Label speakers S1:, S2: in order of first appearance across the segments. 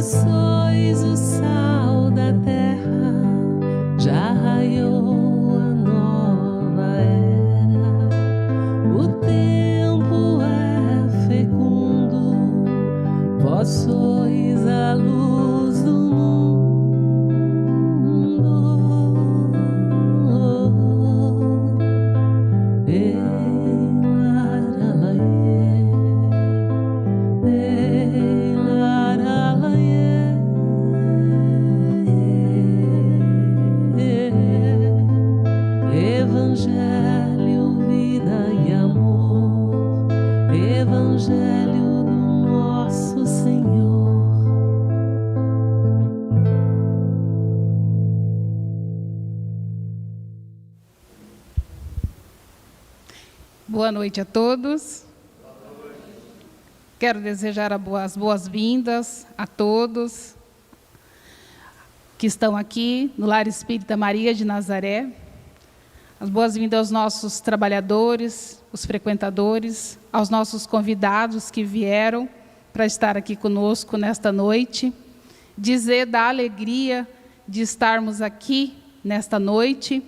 S1: sois o sal da terra, já raiou a nova era. O tempo é fecundo, vós sois a luz do mundo. Evangelho, vida e amor, Evangelho do nosso Senhor.
S2: Boa noite a todos. Quero desejar as boas-vindas a todos que estão aqui no Lar Espírita Maria de Nazaré. As boas-vindas aos nossos trabalhadores, os frequentadores, aos nossos convidados que vieram para estar aqui conosco nesta noite. Dizer da alegria de estarmos aqui nesta noite.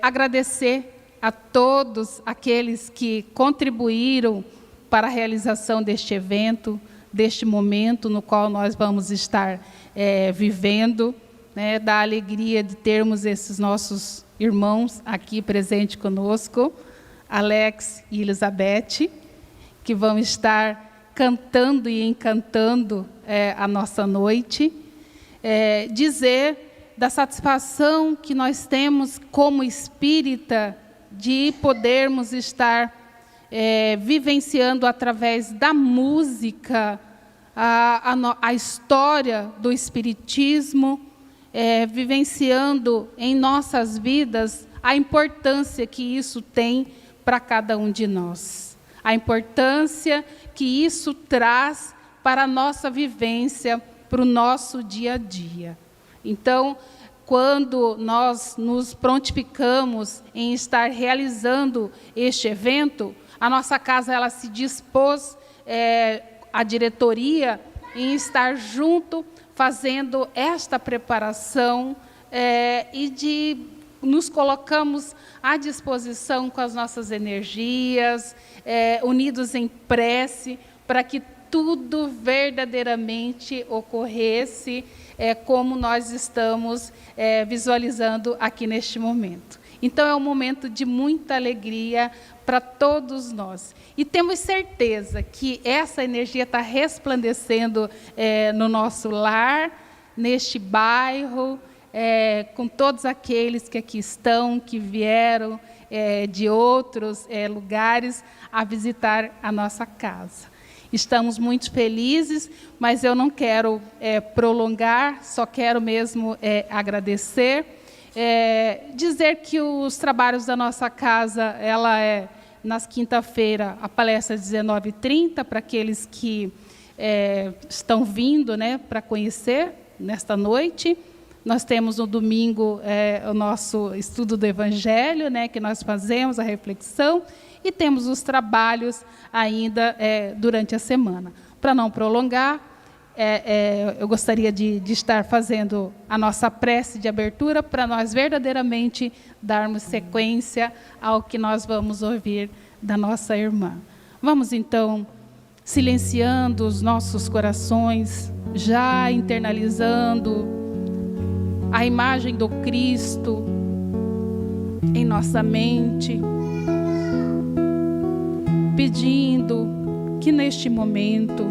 S2: Agradecer a todos aqueles que contribuíram para a realização deste evento, deste momento no qual nós vamos estar vivendo, né, da alegria de termos esses nossos irmãos aqui presentes conosco, Alex e Elizabeth, que vão estar cantando e encantando a nossa noite. Dizer da satisfação que nós temos como espírita de podermos estar vivenciando através da música a história do Espiritismo, vivenciando em nossas vidas a importância que isso tem para cada um de nós, a importância que isso traz para a nossa vivência, para o nosso dia a dia. Então, quando nós nos prontificamos em estar realizando este evento, a nossa casa ela se dispôs, a diretoria, em estar junto, fazendo esta preparação e nos colocamos à disposição com as nossas energias, unidos em prece, para que tudo verdadeiramente ocorresse como nós estamos visualizando aqui neste momento. Então, é um momento de muita alegria para todos nós. E temos certeza que essa energia está resplandecendo no nosso lar, neste bairro, com todos aqueles que aqui estão, que vieram de outros lugares a visitar a nossa casa. Estamos muito felizes, mas eu não quero prolongar, só quero mesmo agradecer. Dizer que os trabalhos da nossa casa, ela nas quinta-feira, a palestra às 19h30, para aqueles que estão vindo, né, para conhecer nesta noite. Nós temos no domingo o nosso estudo do Evangelho, né, que nós fazemos a reflexão, e temos os trabalhos ainda durante a semana. Para não prolongar, eu gostaria de estar fazendo a nossa prece de abertura para nós verdadeiramente darmos sequência ao que nós vamos ouvir da nossa irmã. Vamos, então, silenciando os nossos corações, já internalizando a imagem do Cristo em nossa mente, pedindo que neste momento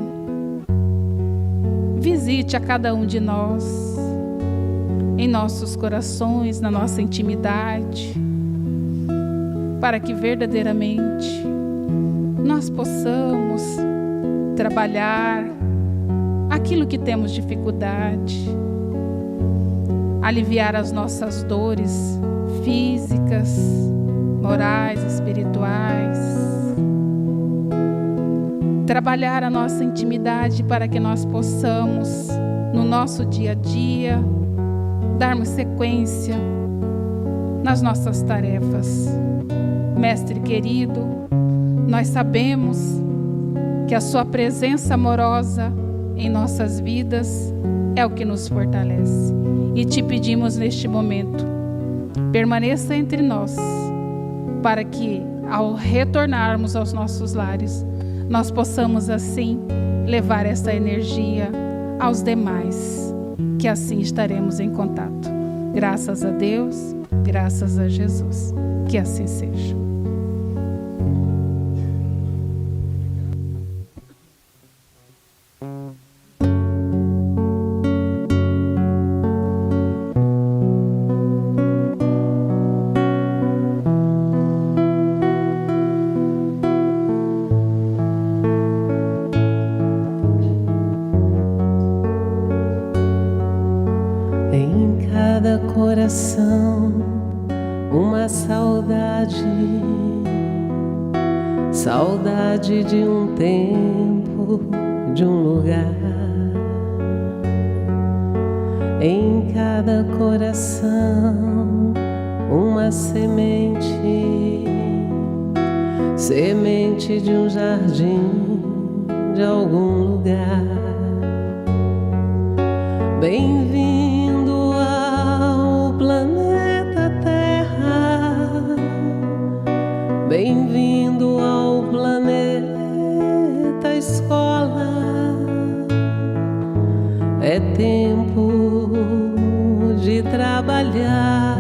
S2: visite a cada um de nós, em nossos corações, na nossa intimidade, para que verdadeiramente nós possamos trabalhar aquilo que temos dificuldade, aliviar as nossas dores físicas, morais, espirituais, trabalhar a nossa intimidade para que nós possamos, no nosso dia a dia, darmos sequência nas nossas tarefas. Mestre querido, nós sabemos que a sua presença amorosa em nossas vidas é o que nos fortalece. E te pedimos neste momento, permaneça entre nós, para que ao retornarmos aos nossos lares, nós possamos assim levar essa energia aos demais, que assim estaremos em contato. Graças a Deus, graças a Jesus, que assim seja.
S1: Coração, uma saudade, saudade de um tempo, de um lugar. Em cada coração, uma semente, semente de um jardim, de algum lugar. Bem-vindo ao planeta Terra, bem-vindo ao planeta Escola. É tempo de trabalhar,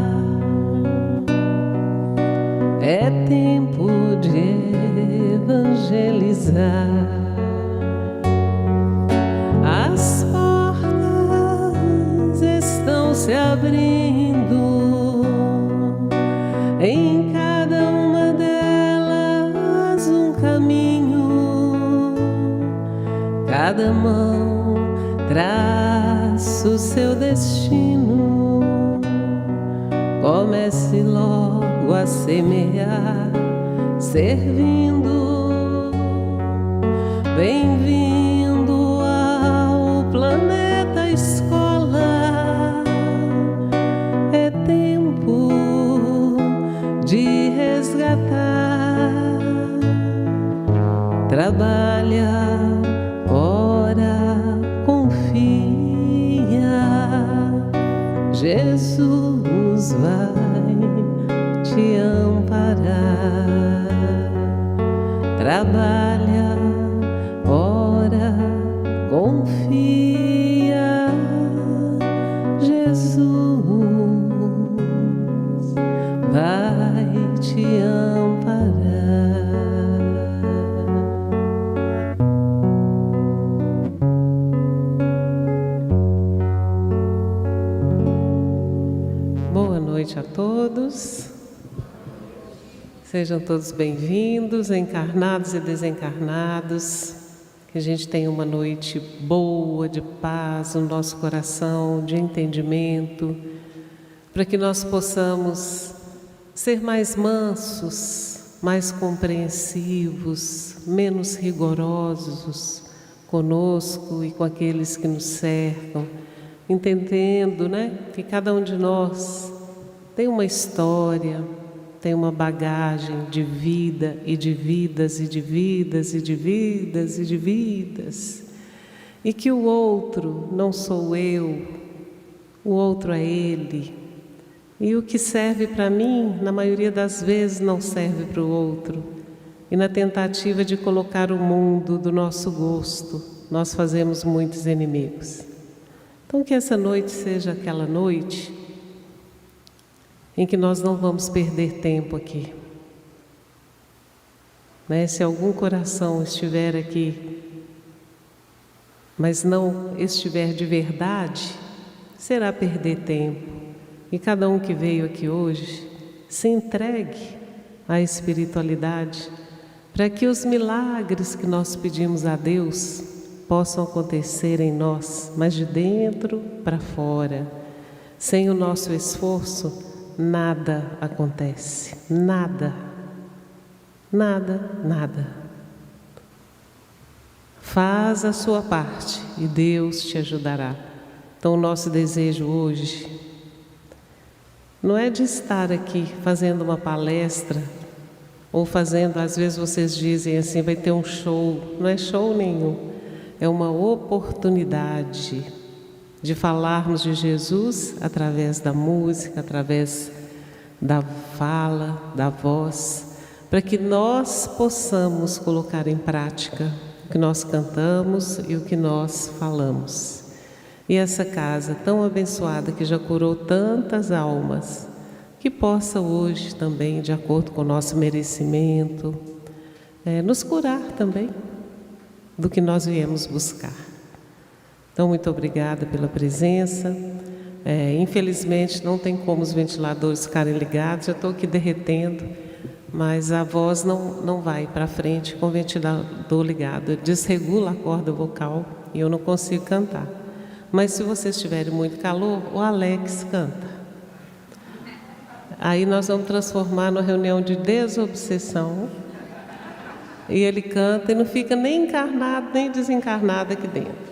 S1: é tempo de evangelizar. As portas estão se abrindo, em cada uma delas um caminho, cada mão traça o seu destino. Comece logo a semear, servindo. Bem-vindo ao planeta Escola. É tempo de resgatar. Trabalha, ora, confia. Jesus vai te amparar. Trabalha, ora, confia. Jesus vai te amparar. Boa noite a todos. Sejam todos bem-vindos, encarnados e desencarnados. Que a gente tenha uma noite boa, de paz no nosso coração, de entendimento, para que nós possamos ser mais mansos, mais compreensivos, menos rigorosos conosco e com aqueles que nos cercam, entendendo, que cada um de nós tem uma história, tem uma bagagem de vida e de vidas e de vidas e de vidas e de vidas, e que o outro não sou eu, o outro é ele, e o que serve para mim, na maioria das vezes, não serve para o outro, e na tentativa de colocar o mundo do nosso gosto, nós fazemos muitos inimigos. Então que essa noite seja aquela noite em que nós não vamos perder tempo aqui. Se algum coração estiver aqui, mas não estiver de verdade, será perder tempo. E cada um que veio aqui hoje, se entregue à espiritualidade, para que os milagres que nós pedimos a Deus possam acontecer em nós, mas de dentro para fora. Sem o nosso esforço, nada acontece, nada, nada, nada. Faz a sua parte e Deus te ajudará. Então o nosso desejo hoje não é de estar aqui fazendo uma palestra ou fazendo, às vezes vocês dizem assim, vai ter um show. Não é show nenhum. é uma oportunidade de falarmos de Jesus através da música, através da fala, da voz, para que nós possamos colocar em prática o que nós cantamos e o que nós falamos. E essa casa tão abençoada que já curou tantas almas, que possa hoje também, de acordo com o nosso merecimento, nos curar também do que nós viemos buscar. Então, muito obrigada pela presença. Infelizmente, não tem como os ventiladores ficarem ligados, já estou aqui derretendo, mas a voz não vai para frente com o ventilador ligado. Desregula a corda vocal e eu não consigo cantar. Mas se vocês tiverem muito calor, o Alex canta. Aí nós vamos transformar numa reunião de desobsessão. E ele canta e não fica nem encarnado nem desencarnado aqui dentro.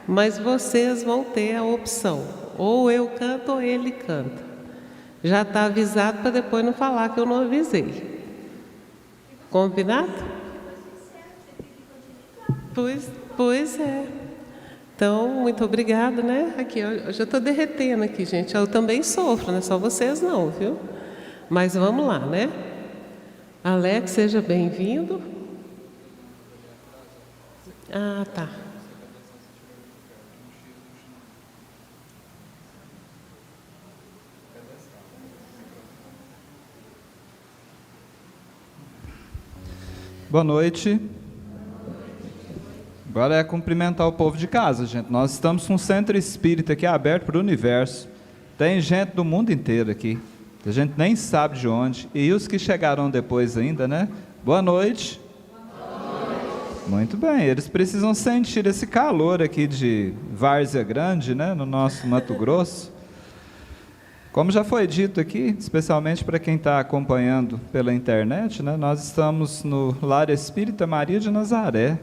S1: Mas vocês vão ter a opção. Ou eu canto ou ele canta. Já está avisado para depois não falar que eu não avisei. Combinado? Pois é. Então, muito obrigada, né? Aqui, eu já estou derretendo aqui, gente. Eu também sofro, não é só vocês não, viu? Mas vamos lá, né? Alex, seja bem-vindo. Ah, tá.
S3: Boa noite. Agora é cumprimentar o povo de casa, gente. Nós estamos com um centro espírita aqui aberto para o universo. Tem gente do mundo inteiro aqui. A gente nem sabe de onde. E os que chegarão depois ainda, né? Boa noite. Boa noite. Muito bem. Eles precisam sentir esse calor aqui de Várzea Grande, né? No nosso Mato Grosso. Como já foi dito aqui, especialmente para quem está acompanhando pela internet, né? Nós estamos no Lar Espírita Maria de Nazaré.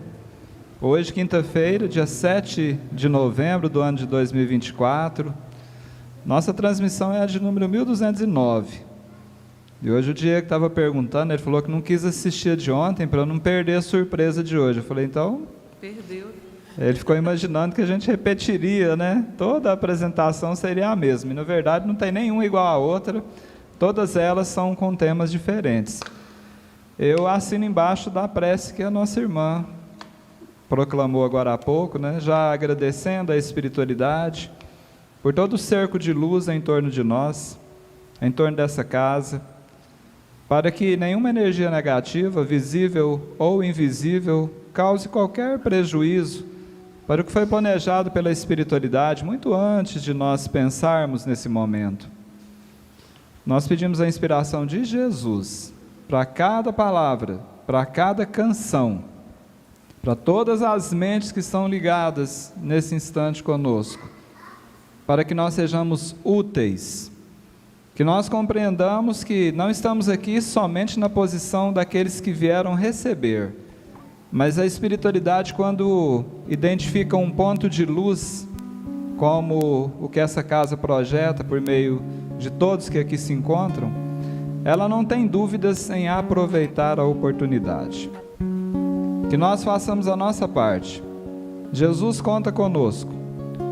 S3: Hoje, quinta-feira, dia 7 de novembro do ano de 2024, nossa transmissão é a de número 1209. E hoje o Diego estava perguntando, ele falou que não quis assistir a de ontem para não perder a surpresa de hoje. Eu falei, então...
S1: Perdeu.
S3: Ele ficou imaginando que a gente repetiria, né? Toda a apresentação seria a mesma. E, na verdade, não tem nenhuma igual à outra. Todas elas são com temas diferentes. Eu assino embaixo da prece que a nossa irmã proclamou agora há pouco, né? Já agradecendo a espiritualidade por todo o cerco de luz em torno de nós, em torno dessa casa, para que nenhuma energia negativa, visível ou invisível, cause qualquer prejuízo para o que foi planejado pela espiritualidade muito antes de nós pensarmos nesse momento. Nós pedimos a inspiração de Jesus para cada palavra, para cada canção, para todas as mentes que estão ligadas nesse instante conosco, para que nós sejamos úteis, que nós compreendamos que não estamos aqui somente na posição daqueles que vieram receber, mas a espiritualidade, quando identifica um ponto de luz, como o que essa casa projeta por meio de todos que aqui se encontram, ela não tem dúvidas em aproveitar a oportunidade. Que nós façamos a nossa parte. Jesus conta conosco.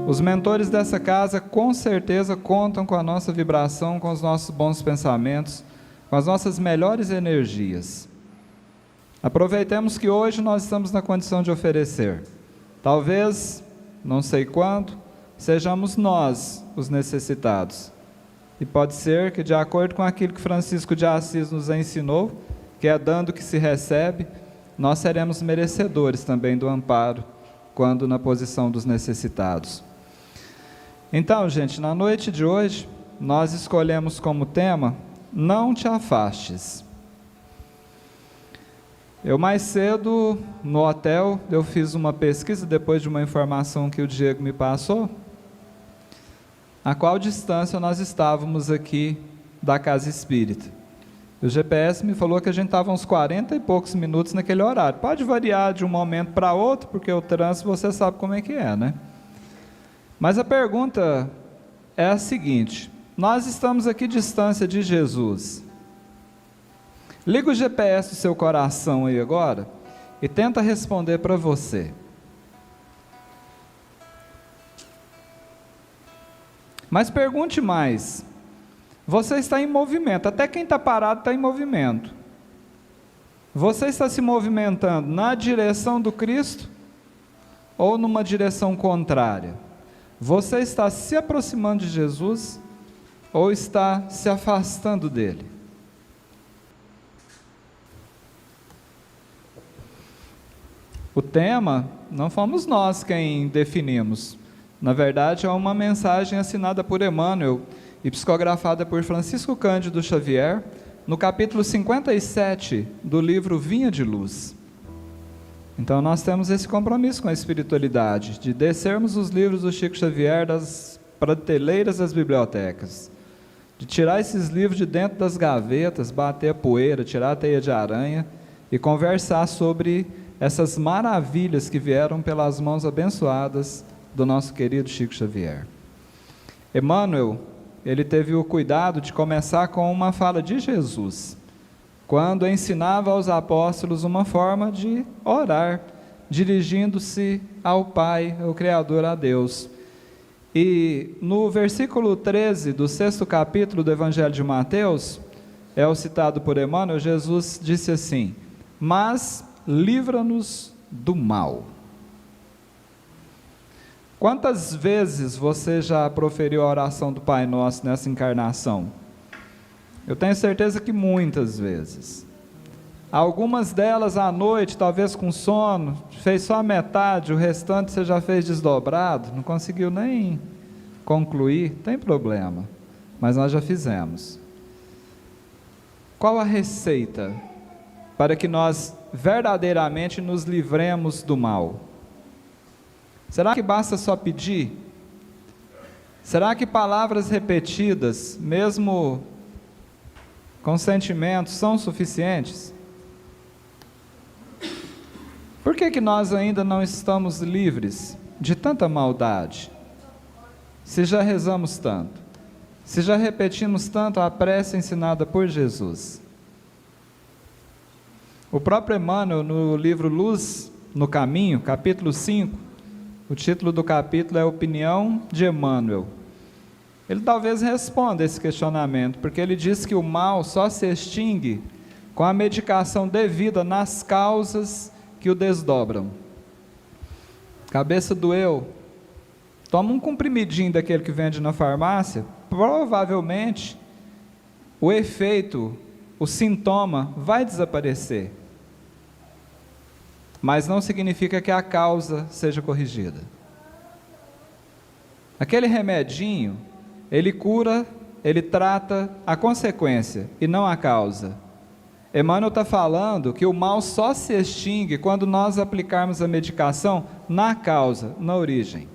S3: Os mentores dessa casa com certeza contam com a nossa vibração, com os nossos bons pensamentos, com as nossas melhores energias. Aproveitemos que hoje nós estamos na condição de oferecer. Talvez, não sei quando, sejamos nós os necessitados. E pode ser que, de acordo com aquilo que Francisco de Assis nos ensinou, que é dando que se recebe, nós seremos merecedores também do amparo, quando na posição dos necessitados. Então, gente, na noite de hoje, nós escolhemos como tema, não te afastes. Eu mais cedo, no hotel, eu fiz uma pesquisa, depois de uma informação que o Diego me passou, a qual distância nós estávamos aqui da casa espírita. O GPS me falou que a gente estava uns 40 e poucos minutos naquele horário. Pode variar de um momento para outro, porque o trânsito você sabe como é que é, né? Mas a pergunta é a seguinte, nós estamos aqui distância de Jesus. Liga o GPS do seu coração aí agora e tenta responder para você. Mas pergunte mais, você está em movimento, até quem está parado está em movimento. Você está se movimentando na direção do Cristo ou numa direção contrária? Você está se aproximando de Jesus ou está se afastando dele? O tema não fomos nós quem definimos. Na verdade, é uma mensagem assinada por Emmanuel e psicografada por Francisco Cândido Xavier, no capítulo 57 do livro Vinha de Luz. Então nós temos esse compromisso com a espiritualidade, de descermos os livros do Chico Xavier das prateleiras das bibliotecas, de tirar esses livros de dentro das gavetas, bater a poeira, tirar a teia de aranha e conversar sobre essas maravilhas que vieram pelas mãos abençoadas do nosso querido Chico Xavier. Emmanuel, ele teve o cuidado de começar com uma fala de Jesus, quando ensinava aos apóstolos uma forma de orar, dirigindo-se ao Pai, ao Criador, a Deus. E no versículo 13 do 6º capítulo do Evangelho de Mateus, é o citado por Emmanuel, Jesus disse assim: mas livra-nos do mal. Quantas vezes você já proferiu a oração do Pai Nosso nessa encarnação? Eu tenho certeza que muitas vezes. Algumas delas à noite, talvez com sono, fez só a metade, o restante você já fez desdobrado, não conseguiu nem concluir, tem problema, mas nós já fizemos. Qual a receita para que nós verdadeiramente nos livremos do mal? Será que basta só pedir? Será que palavras repetidas, mesmo com sentimentos, são suficientes? Por que nós ainda não estamos livres de tanta maldade? Se já rezamos tanto, se já repetimos tanto a prece ensinada por Jesus. O próprio Emmanuel, no livro Luz no Caminho, capítulo 5, o título do capítulo é Opinião de Emmanuel. Ele talvez responda esse questionamento, porque ele diz que o mal só se extingue com a medicação devida nas causas que o desdobram. Cabeça doeu, toma um comprimidinho daquele que vende na farmácia, provavelmente o efeito, o sintoma vai desaparecer. Mas não significa que a causa seja corrigida. Aquele remedinho, ele cura, ele trata a consequência e não a causa. Emmanuel está falando que o mal só se extingue quando nós aplicarmos a medicação na causa, na origem.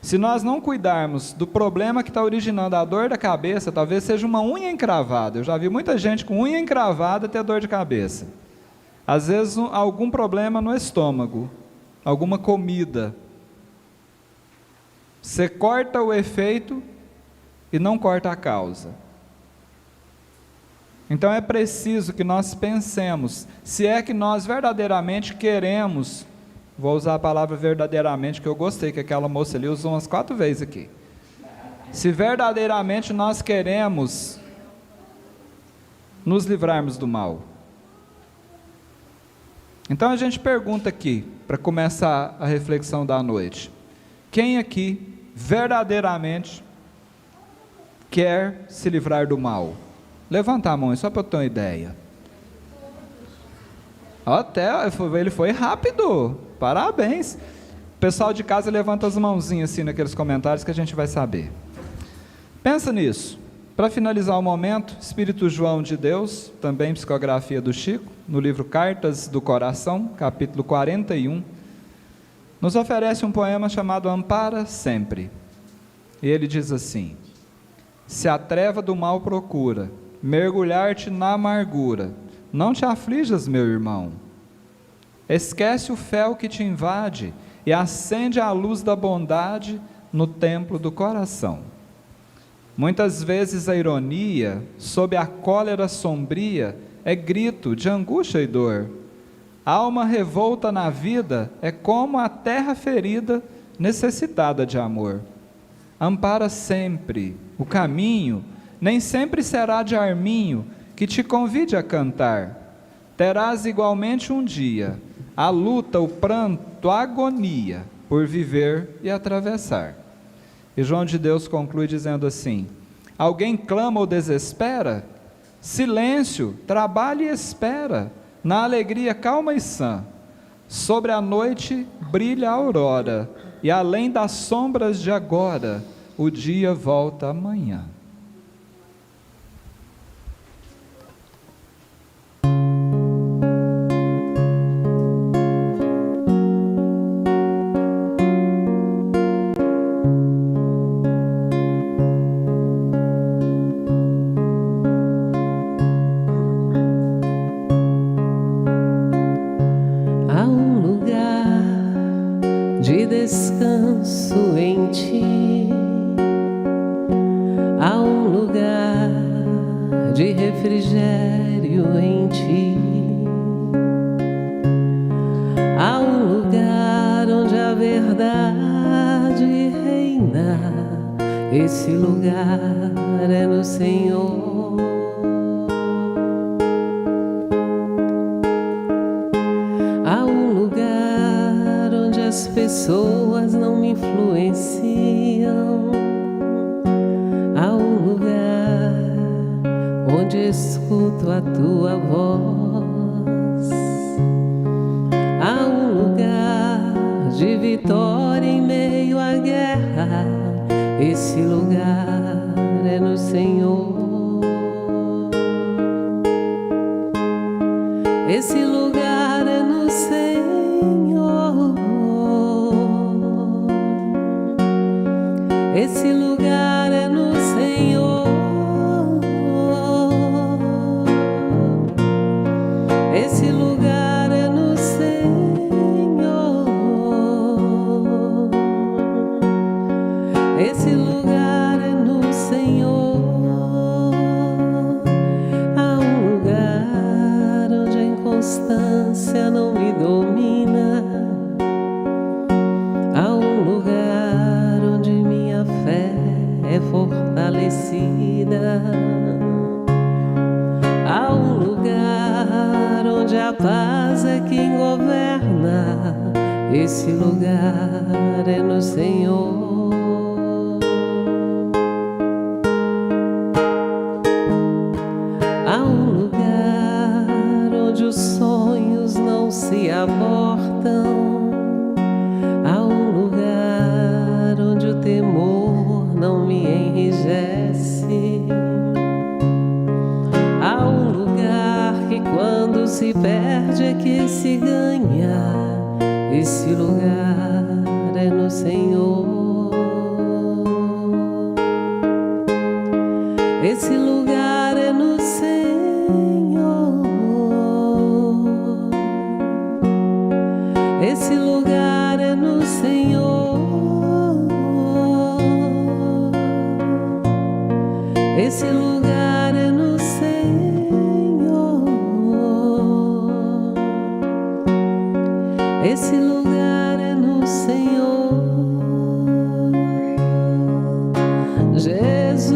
S3: Se nós não cuidarmos do problema que está originando a dor da cabeça, talvez seja uma unha encravada. Eu já vi muita gente com unha encravada ter dor de cabeça. Às vezes algum problema no estômago, alguma comida. Você corta o efeito e não corta a causa. Então é preciso que nós pensemos, se é que nós verdadeiramente queremos, vou usar a palavra verdadeiramente, que eu gostei, que aquela moça ali usou umas 4 vezes aqui. Se verdadeiramente nós queremos nos livrarmos do mal. Então a gente pergunta aqui, para começar a reflexão da noite: quem aqui verdadeiramente quer se livrar do mal? Levanta a mão, só para eu ter uma ideia. Até ele foi rápido, parabéns. O pessoal de casa levanta as mãozinhas assim naqueles comentários que a gente vai saber. Pensa nisso. Para finalizar o momento, Espírito João de Deus, também psicografia do Chico, no livro Cartas do Coração, capítulo 41, nos oferece um poema chamado Ampara Sempre. E ele diz assim: se a treva do mal procura mergulhar-te na amargura, não te aflijas, meu irmão. Esquece o fel que te invade e acende a luz da bondade no templo do coração. Muitas vezes a ironia, sob a cólera sombria, é grito de angústia e dor. A alma revolta na vida é como a terra ferida necessitada de amor. ampara sempre. O caminho nem sempre será de arminho que te convide a cantar. Terás igualmente um dia a luta, o pranto, a agonia por viver e atravessar. E João de Deus conclui dizendo assim: alguém clama ou desespera? Silêncio, trabalha e espera, na alegria calma e sã. Sobre a noite brilha a aurora, e além das sombras de agora, o dia volta amanhã.
S1: De descanso em ti, há um lugar de refrigério em ti, há um lugar onde a verdade reina. Esse lugar é no Senhor. As pessoas não me influenciam. Há um lugar onde escuto a tua voz. Há um lugar de vitória em meio à guerra. Esse lugar é no Senhor. Esse lugar é no Senhor. Esse lugar é no Senhor. Esse lugar é no Senhor. Esse lugar é no Senhor. Há um lugar onde a inconstância não me domina. Há um lugar onde minha fé é fortalecida. Há um lugar onde a paz é quem governa. Esse lugar é no Senhor. Há um lugar onde os sonhos não se abortam. Há um lugar onde o temor não me enrijece. Há um lugar que quando se perde é que se ganha. Esse lugar é no Senhor. Esse lugar é no Senhor. Esse lugar é no Senhor. Esse lugar é no Senhor. Esse lugar é no Senhor. Jesus,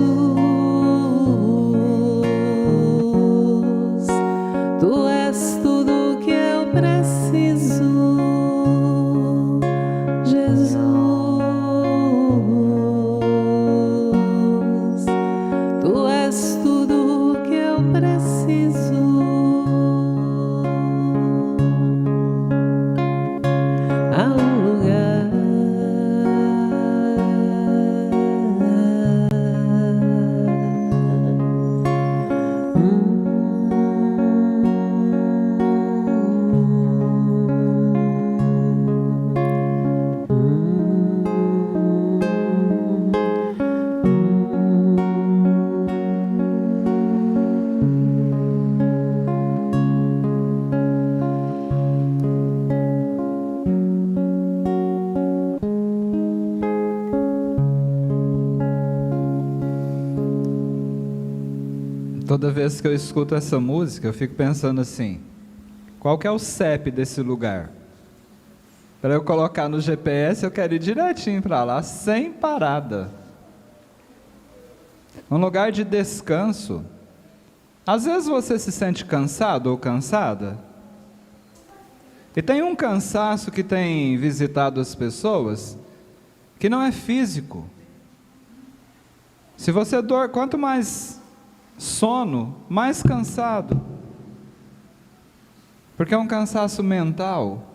S1: Tu és tudo que eu preciso. Jesus, Tu és tudo que eu preciso. Há um lugar
S3: Toda vez que eu escuto essa música, eu fico pensando assim: qual que é o CEP desse lugar? Para eu colocar no GPS, eu quero ir direitinho para lá, sem parada. um lugar de descanso. Às vezes você se sente cansado ou cansada, e tem um cansaço que tem visitado as pessoas, que não é físico. Se você dorme, quanto mais sono, mais cansado, porque é um cansaço mental,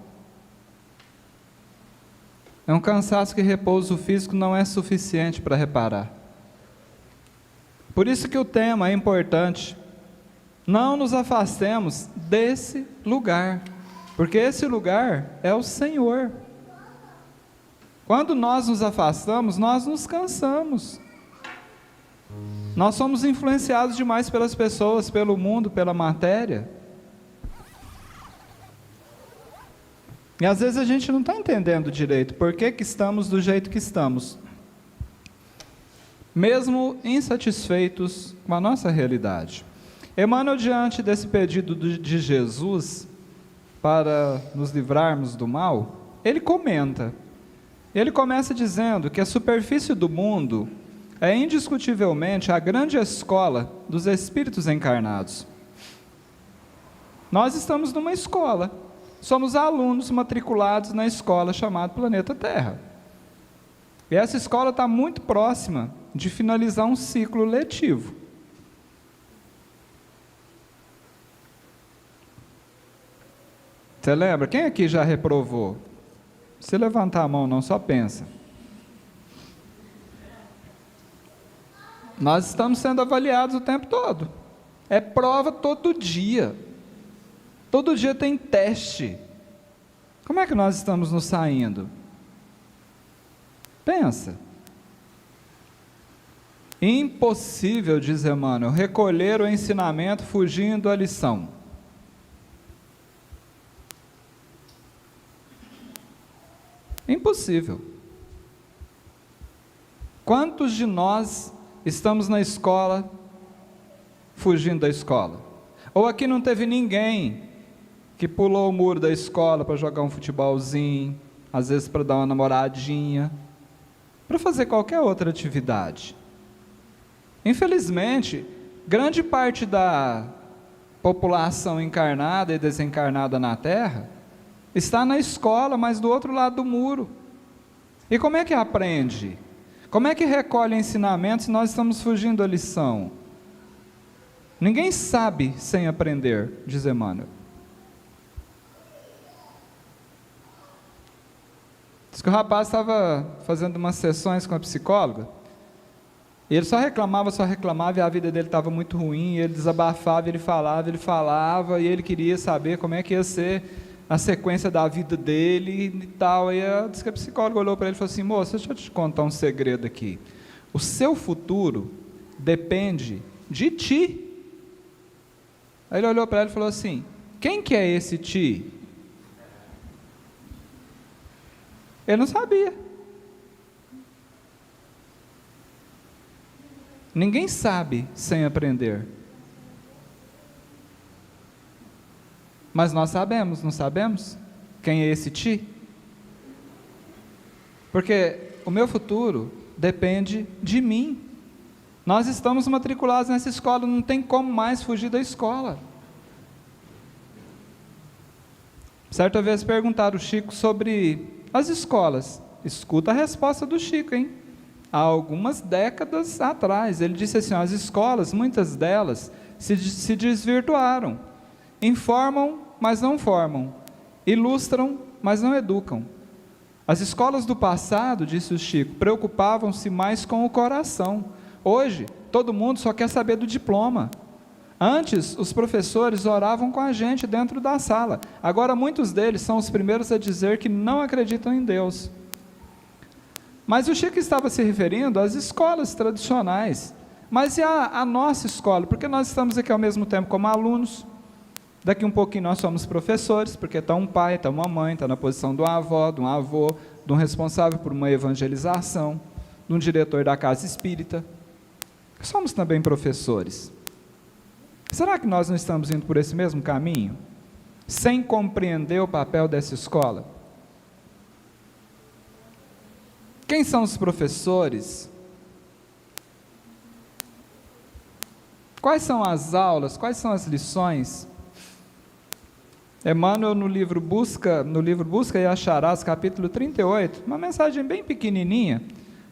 S3: é um cansaço que repouso físico não é suficiente para reparar. Por isso que o tema é importante. Não nos afastemos desse lugar, porque esse lugar é o Senhor. Quando nós nos afastamos, nós nos cansamos. Nós somos influenciados demais pelas pessoas, pelo mundo, pela matéria. E às vezes a gente não está entendendo direito por que estamos do jeito que estamos, mesmo insatisfeitos com a nossa realidade. Emmanuel, diante desse pedido de Jesus para nos livrarmos do mal, ele comenta. Ele começa dizendo que a superfície do mundo é indiscutivelmente a grande escola dos espíritos encarnados. Nós estamos numa escola, somos alunos matriculados na escola chamada Planeta Terra. E essa escola está muito próxima de finalizar um ciclo letivo. Você lembra? Quem aqui já reprovou? Se levantar a mão não, só pensa. Nós estamos sendo avaliados o tempo todo. É prova todo dia. Todo dia tem teste. Como é que nós estamos nos saindo? Pensa. Impossível, diz Emmanuel, recolher o ensinamento fugindo à lição. Impossível. Quantos de nós estamos na escola fugindo da escola? Ou aqui não teve ninguém que pulou o muro da escola para jogar um futebolzinho, às vezes para dar uma namoradinha, para fazer qualquer outra atividade? Infelizmente, grande parte da população encarnada e desencarnada na Terra está na escola, mas do outro lado do muro. E como é que aprende? Como é que recolhe ensinamentos se nós estamos fugindo da lição? Ninguém sabe sem aprender, diz Emmanuel. Diz que o rapaz estava fazendo umas sessões com a psicóloga, e ele só reclamava, e a vida dele estava muito ruim, e ele desabafava, ele falava, e ele queria saber como é que ia ser a sequência da vida dele e tal. Aí diz que a psicóloga olhou para ele e falou assim: moça, deixa eu te contar um segredo aqui. O seu futuro depende de ti. Aí ele olhou para ela e falou assim: quem que é esse ti? Ele não sabia. Ninguém sabe sem aprender. Mas nós sabemos, não sabemos? Quem é esse ti? Porque o meu futuro depende de mim. Nós estamos matriculados nessa escola, não tem como mais fugir da escola. Certa vez perguntaram ao Chico sobre as escolas. Escuta a resposta do Chico, hein? Há algumas décadas atrás, ele disse assim: as escolas, muitas delas, se desvirtuaram. Informam, mas não formam. Ilustram, mas não educam. As escolas do passado, disse o Chico, preocupavam-se mais com o coração. Hoje, todo mundo só quer saber do diploma. Antes, os professores oravam com a gente dentro da sala. Agora, muitos deles são os primeiros a dizer que não acreditam em Deus. Mas o Chico estava se referindo às escolas tradicionais. Mas e a nossa escola? Porque nós estamos aqui ao mesmo tempo como alunos. Daqui um pouquinho nós somos professores, porque está um pai, está uma mãe, está na posição de uma avó, de um avô, de um responsável por uma evangelização, de um diretor da casa espírita. Somos também professores. Será que nós não estamos indo por esse mesmo caminho? Sem compreender o papel dessa escola? Quem são os professores? Quais são as aulas, quais são as lições? Emmanuel, no livro Busca e Acharás, capítulo 38, uma mensagem bem pequenininha,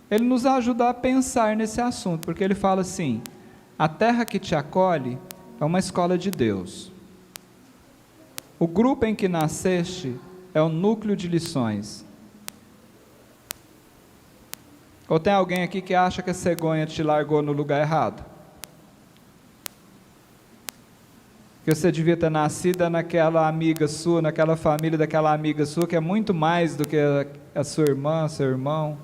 S3: ele nos ajuda a pensar nesse assunto, porque ele fala assim: a terra que te acolhe é uma escola de Deus. O grupo em que nasceste é o núcleo de lições. Ou tem alguém aqui que acha que a cegonha te largou no lugar errado? Que você devia ter nascido naquela amiga sua, naquela família daquela amiga sua, que é muito mais do que a sua irmã, seu irmão.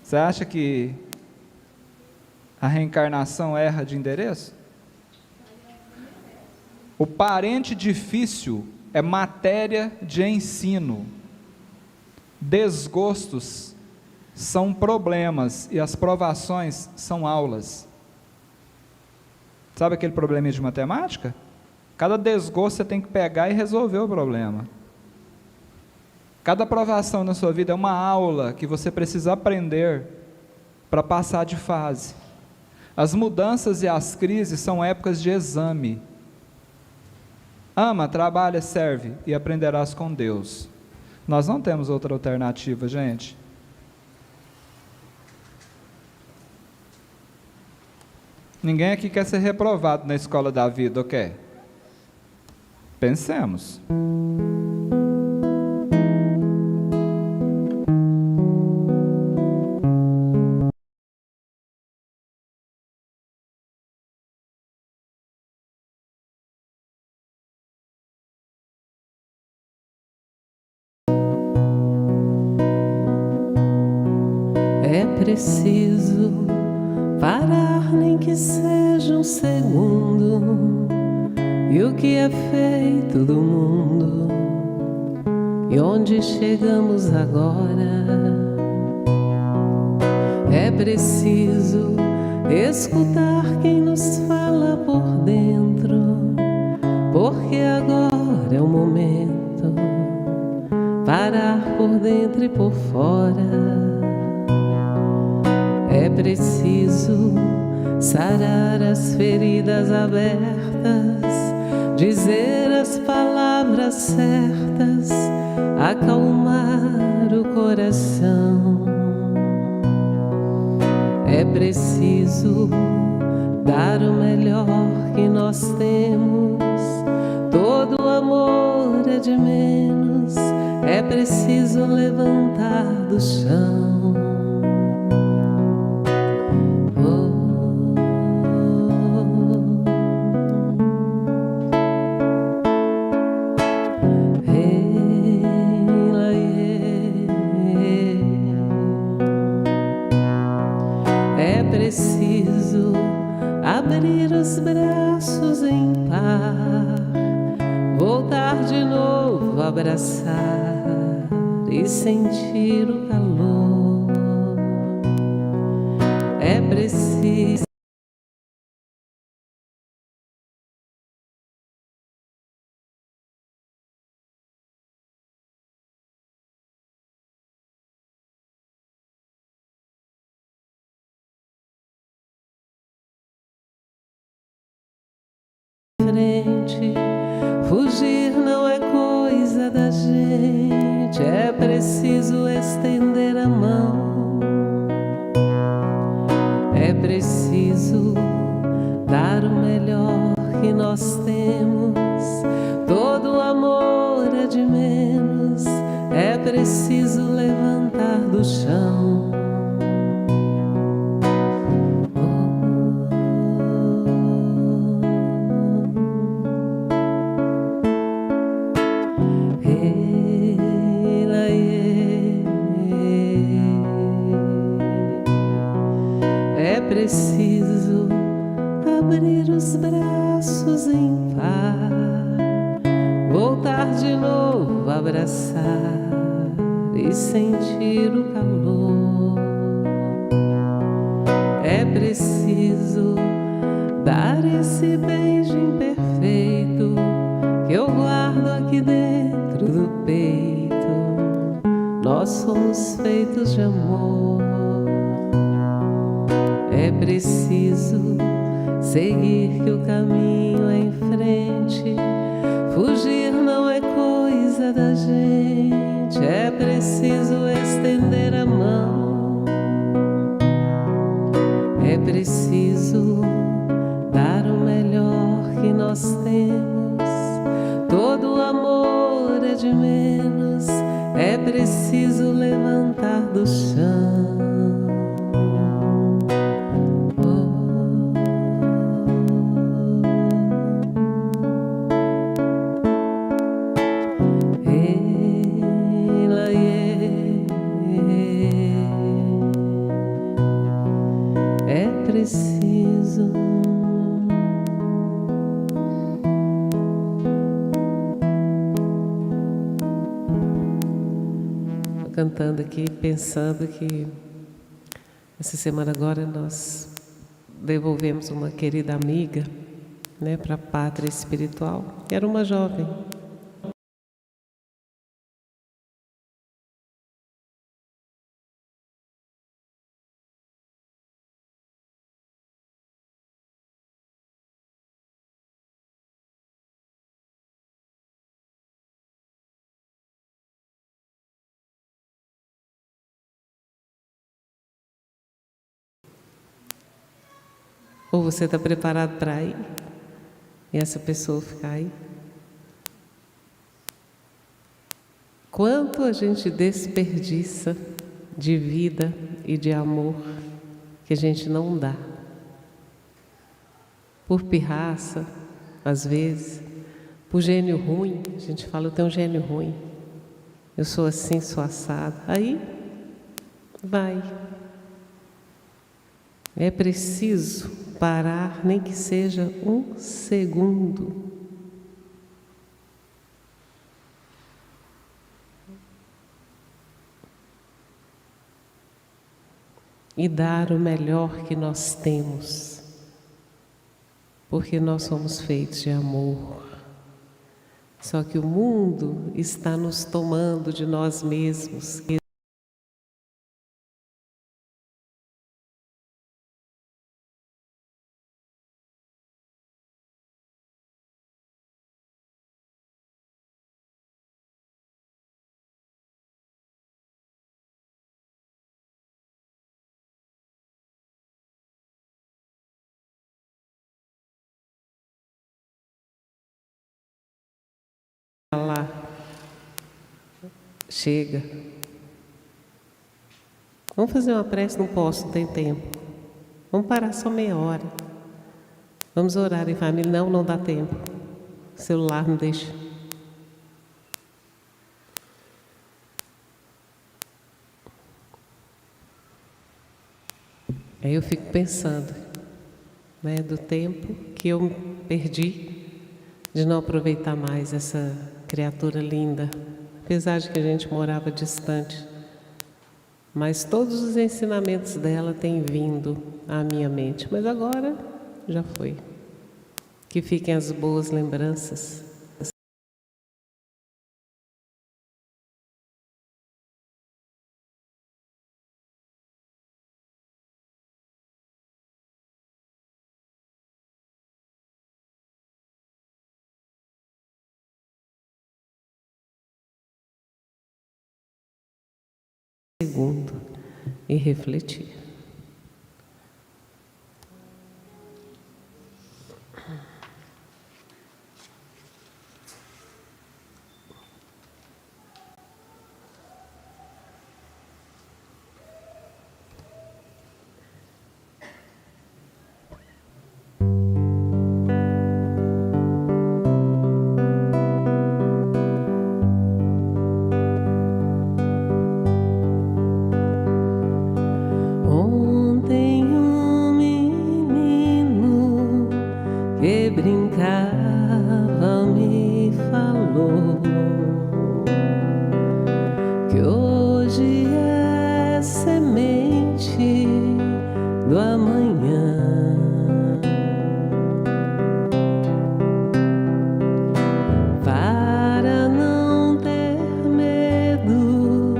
S3: Você acha que a reencarnação erra de endereço? O parente difícil é matéria de ensino. Desgostos são problemas e as provações são aulas. Sabe aquele probleminha de matemática? Cada desgosto você tem que pegar e resolver o problema. Cada provação na sua vida é uma aula que você precisa aprender para passar de fase. As mudanças e as crises são épocas de exame. Ama, trabalha, serve e aprenderás com Deus. Nós não temos outra alternativa, gente. Ninguém aqui quer ser reprovado na escola da vida, ok? Pensemos.
S1: É preciso parar, nem que seja um segundo, e o que é feito do mundo, e onde chegamos agora. É preciso escutar quem nos fala por dentro, porque agora é o momento, parar por dentro e por fora. É preciso sarar as feridas abertas, dizer as palavras certas, acalmar o coração. É preciso dar o melhor que nós temos, todo amor é de menos, é preciso levantar do chão. Preciso abrir os braços em par, voltar de novo a abraçar e sentir o calor. É preciso frente, fugir não é coisa da gente, é preciso estender a mão. É preciso dar o melhor que nós temos, todo amor é de menos, é preciso levantar do chão. É preciso abrir os braços em par, voltar de novo a abraçar e sentir o calor. É preciso dar esse beijo imperfeito que eu guardo aqui dentro do peito. Nós somos feitos de amor. É preciso seguir que o caminho é em frente. Fugir não é coisa da gente, é preciso estender a mão. É preciso dar o melhor que nós temos. Todo amor é de menos, é preciso levantar do chão. É preciso Tô cantando aqui, pensando que essa semana agora nós devolvemos uma querida amiga, né, para a pátria espiritual. Era uma jovem. Ou você está preparado para ir e essa pessoa ficar aí? Quanto a gente desperdiça de vida e de amor que a gente não dá. Por pirraça, às vezes, por gênio ruim. A gente fala, eu tenho um gênio ruim. Eu sou assim, sou assado. Aí, vai. É preciso parar, nem que seja um segundo. E dar o melhor que nós temos, porque nós somos feitos de amor. Só que o mundo está nos tomando de nós mesmos. Lá, chega. Vamos fazer uma prece, não posso, não tem tempo. Vamos parar só meia hora. Vamos orar em família, não dá tempo. O celular não deixa. Aí eu fico pensando, né, do tempo que eu perdi de não aproveitar mais essa criatura linda, apesar de que a gente morava distante, mas todos os ensinamentos dela têm vindo à minha mente, mas agora já foi. Que fiquem as boas lembranças. Segundo e refletir. Que brincava me falou que hoje é semente do amanhã. Para não ter medo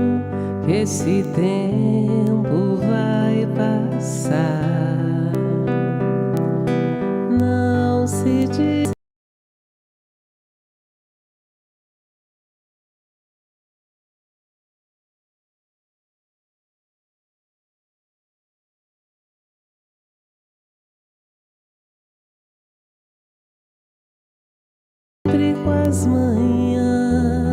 S1: que esse tempo vai passar. as manhãs,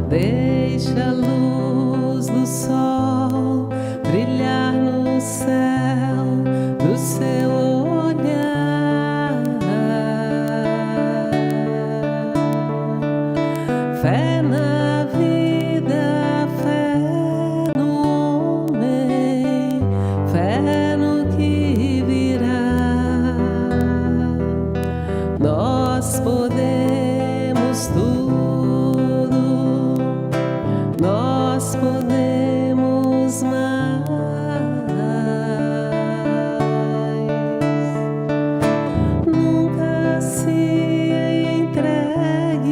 S1: deixa a luz do sol brilhar no céu do seu olhar. Fé na vida, fé no homem, fé no que virá. Nós podemos tudo, nós podemos mais. Nunca se entregue,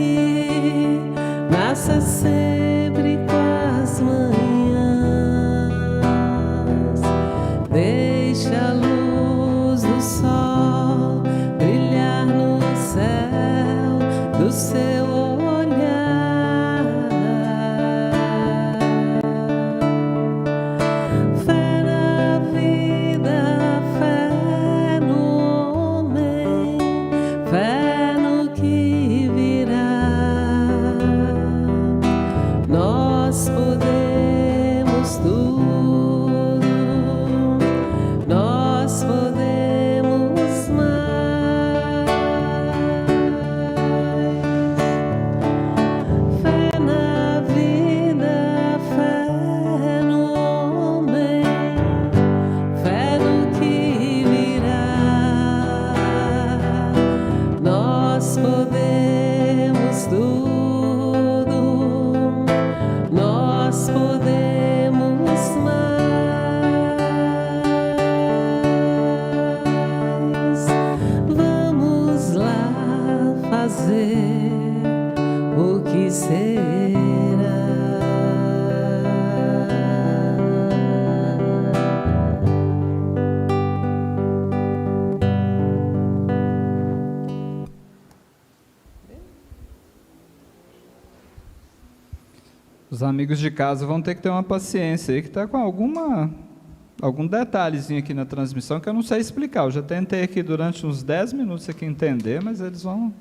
S1: nasça sempre com as manhãs. Deixa a luz do sol brilhar no céu do seu olhar. Fé na vida, fé no homem, fé no que virá. Nós podemos tudo, nós podemos mais. Fé na vida, fé no homem, fé no que virá. Nós podemos tudo, nós podemos mais. Vamos lá fazer o que será.
S3: Os amigos de casa vão ter que ter uma paciência aí, que está com algum detalhezinho aqui na transmissão que eu não sei explicar. Eu já tentei aqui durante uns 10 minutos aqui entender, mas eles vão...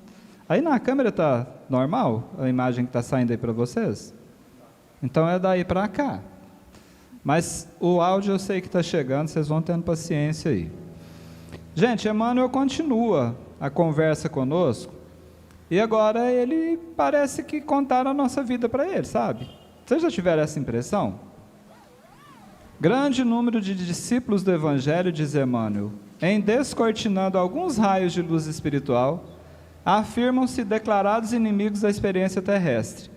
S3: Aí na câmera está normal? A imagem que está saindo aí para vocês? Então é daí para cá. Mas o áudio eu sei que está chegando, vocês vão tendo paciência aí. Gente, Emmanuel continua a conversa conosco, e agora ele parece que contaram a nossa vida para ele, sabe? Vocês já tiveram essa impressão? Grande número de discípulos do Evangelho, diz Emmanuel, em descortinando alguns raios de luz espiritual, afirmam-se declarados inimigos da experiência terrestre.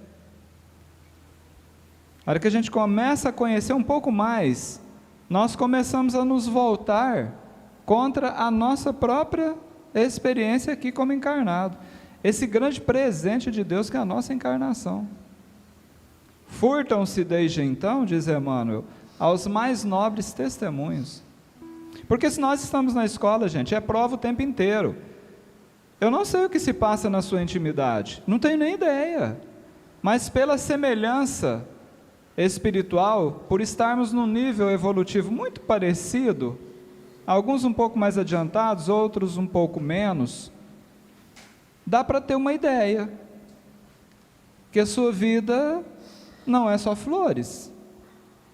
S3: A hora que a gente começa a conhecer um pouco mais, nós começamos a nos voltar contra a nossa própria experiência aqui como encarnado. Esse grande presente de Deus que é a nossa encarnação. Furtam-se desde então, diz Emmanuel, aos mais nobres testemunhos. Porque se nós estamos na escola, gente, é prova o tempo inteiro. Eu não sei o que se passa na sua intimidade, não tenho nem ideia. Mas pela semelhança espiritual, por estarmos num nível evolutivo muito parecido, alguns um pouco mais adiantados, outros um pouco menos, dá para ter uma ideia que a sua vida não é só flores,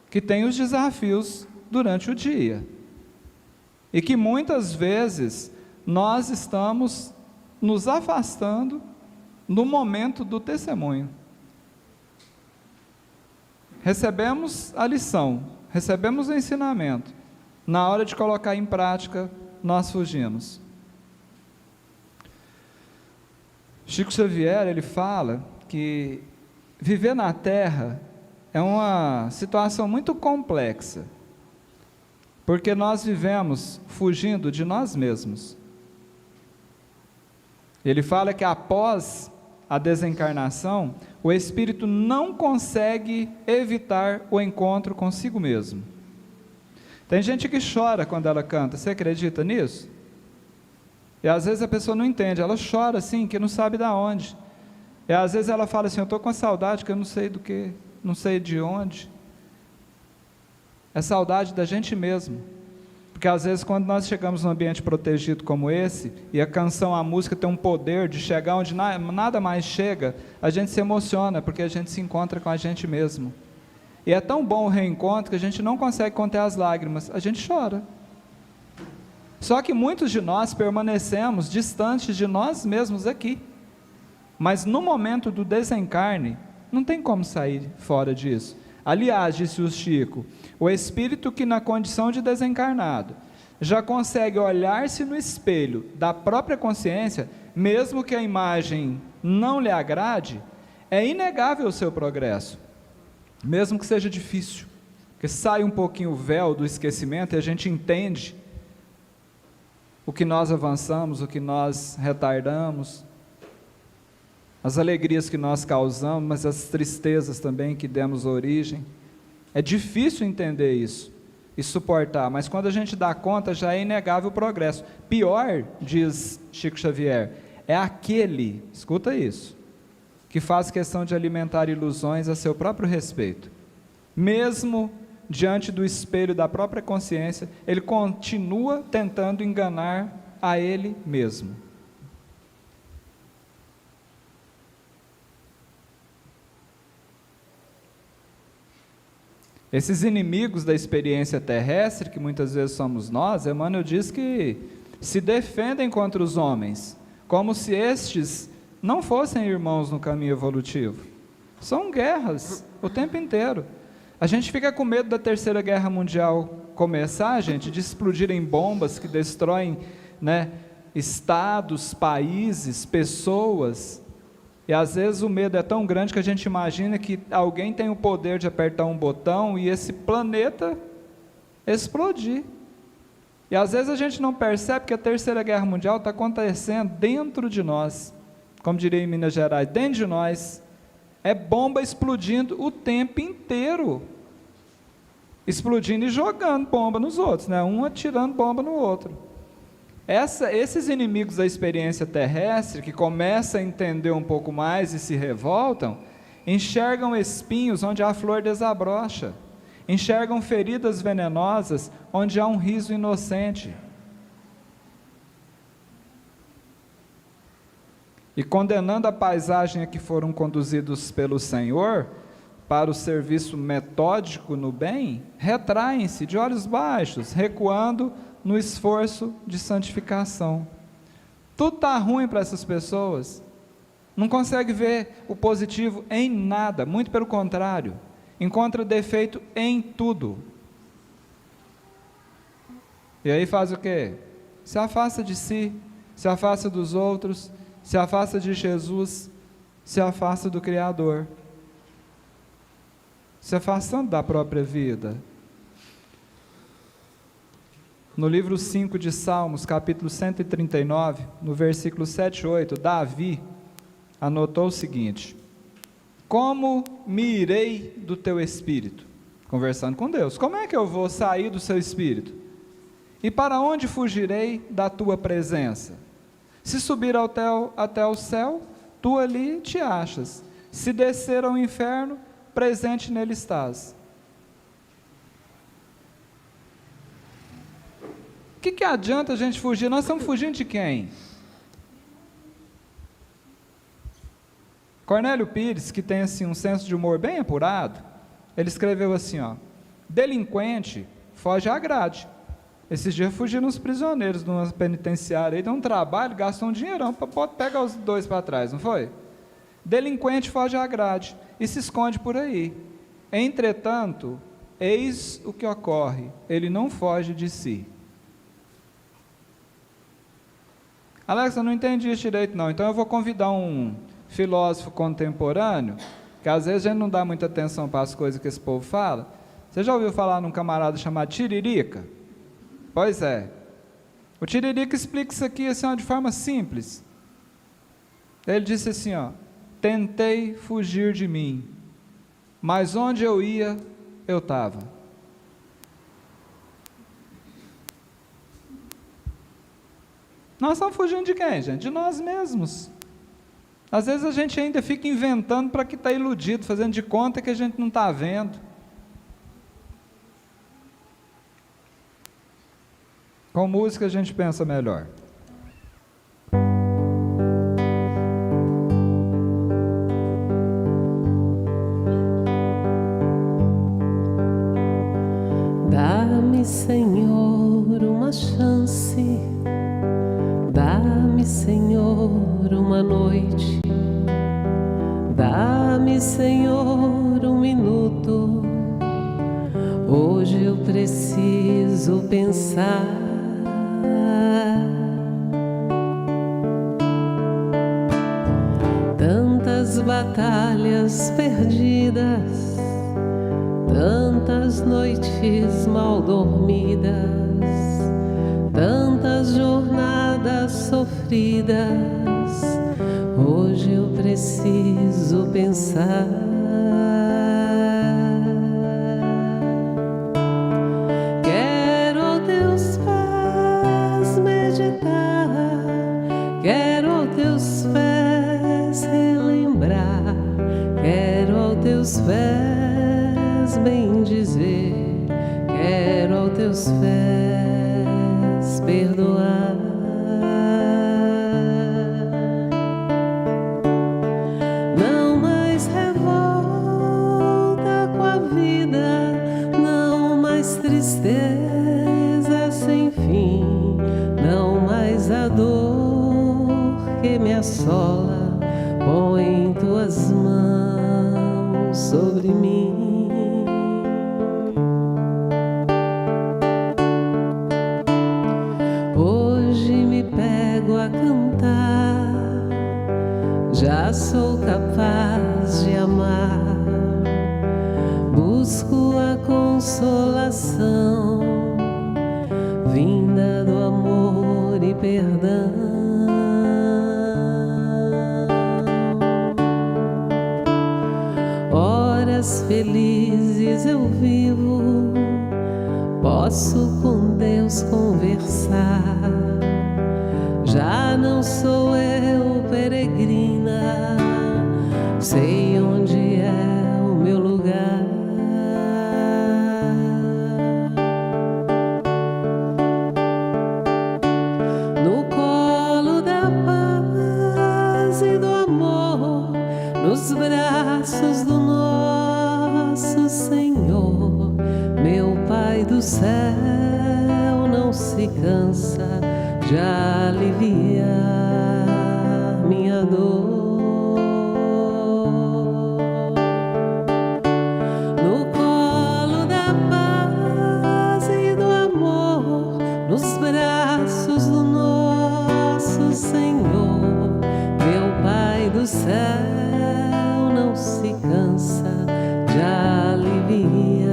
S3: que tem os desafios durante o dia, e que muitas vezes nós estamos nos afastando no momento do testemunho. Recebemos a lição, recebemos o ensinamento, na hora de colocar em prática, nós fugimos. Chico Xavier, ele fala que viver na Terra é uma situação muito complexa, porque nós vivemos fugindo de nós mesmos. Ele fala que após a desencarnação, o espírito não consegue evitar o encontro consigo mesmo. Tem gente que chora quando ela canta, você acredita nisso? E às vezes a pessoa não entende, ela chora assim, que não sabe de onde. E às vezes ela fala assim, eu estou com saudade, que eu não sei do que, não sei de onde. É saudade da gente mesmo. Porque às vezes quando nós chegamos num ambiente protegido como esse, e a canção, a música tem um poder de chegar onde nada mais chega, a gente se emociona, porque a gente se encontra com a gente mesmo. E é tão bom o reencontro que a gente não consegue conter as lágrimas, a gente chora. Só que muitos de nós permanecemos distantes de nós mesmos aqui. Mas no momento do desencarne, não tem como sair fora disso. Aliás, disse o Chico, o espírito que na condição de desencarnado já consegue olhar-se no espelho da própria consciência, mesmo que a imagem não lhe agrade, é inegável o seu progresso, mesmo que seja difícil, porque sai um pouquinho o véu do esquecimento e a gente entende o que nós avançamos, o que nós retardamos, as alegrias que nós causamos, mas as tristezas também que demos origem. É difícil entender isso e suportar, mas quando a gente dá conta, já é inegável o progresso. Pior, diz Chico Xavier, é aquele, escuta isso, que faz questão de alimentar ilusões a seu próprio respeito. Mesmo diante do espelho da própria consciência, ele continua tentando enganar a ele mesmo. Esses inimigos da experiência terrestre, que muitas vezes somos nós, Emmanuel diz que se defendem contra os homens, como se estes não fossem irmãos no caminho evolutivo. São guerras o tempo inteiro. A gente fica com medo da Terceira Guerra Mundial começar, gente, de explodirem bombas que destroem, estados, países, pessoas. E às vezes o medo é tão grande que a gente imagina que alguém tem o poder de apertar um botão e esse planeta explodir. E às vezes a gente não percebe que a Terceira Guerra Mundial está acontecendo dentro de nós, como diria em Minas Gerais, dentro de nós. É bomba explodindo o tempo inteiro, explodindo e jogando bomba nos outros, um atirando bomba no outro. Esses inimigos da experiência terrestre, que começam a entender um pouco mais e se revoltam, enxergam espinhos onde a flor desabrocha, enxergam feridas venenosas onde há um riso inocente. E condenando a paisagem a que foram conduzidos pelo Senhor, para o serviço metódico no bem, retraem-se de olhos baixos, recuando no esforço de santificação. Tudo está ruim para essas pessoas, não consegue ver o positivo em nada, muito pelo contrário, encontra defeito em tudo. E aí faz o quê? Se afasta de si, se afasta dos outros, se afasta de Jesus, se afasta do Criador, se afastando da própria vida. No livro 5 de Salmos, capítulo 139, no versículo 7 e 8, Davi anotou o seguinte: como me irei do teu espírito? Conversando com Deus, como é que eu vou sair do seu espírito? E para onde fugirei da tua presença? Se subir até o céu, tu ali te achas. Se descer ao inferno, presente nele estás. O que adianta a gente fugir? Nós estamos fugindo de quem? Cornélio Pires, que tem assim, um senso de humor bem apurado, ele escreveu assim, delinquente foge à grade. Esses dias fugiram uns prisioneiros de uma penitenciária, aí deu um trabalho, gastou um dinheirão para pegar os dois para trás, não foi? Delinquente foge à grade e se esconde por aí. Entretanto, eis o que ocorre, ele não foge de si. Alex, eu não entendi isso direito não, então eu vou convidar um filósofo contemporâneo, que às vezes a gente não dá muita atenção para as coisas que esse povo fala. Você já ouviu falar num camarada chamado Tiririca? Pois é. O Tiririca explica isso aqui assim, de forma simples. Ele disse assim, tentei fugir de mim, mas onde eu ia, eu estava. Nós estamos fugindo de quem, gente? De nós mesmos. Às vezes a gente ainda fica inventando para que está iludido, fazendo de conta que a gente não está vendo. Com música a gente pensa melhor.
S1: Dá-me, Senhor, uma chance, dá-me, Senhor, uma noite, dá-me, Senhor, um minuto. Hoje eu preciso pensar. Tantas batalhas perdidas, tantas noites mal dormidas, tantas jornadas sofridas. Hoje eu preciso pensar. Quero aos teus pés meditar, quero aos teus pés relembrar, quero aos teus pés bem dizer, quero aos teus pés perdoar. Não mais revolta com a vida, não mais tristeza sem fim, não mais a dor que me assola. Põe tuas mãos sobre mim. Hoje me pego a cantar, já sou capaz de amar. Busco a consolação vinda do amor e perdão. Horas felizes eu vivo, posso com Deus conversar. Já não sou eu peregrina, sei onde é o meu lugar. No colo da paz e do amor, nos braços do nosso Senhor. Meu Pai do céu não se cansa de aliviar minha dor. No colo da paz e do amor, nos braços do nosso Senhor. Meu Pai do céu não se cansa de aliviar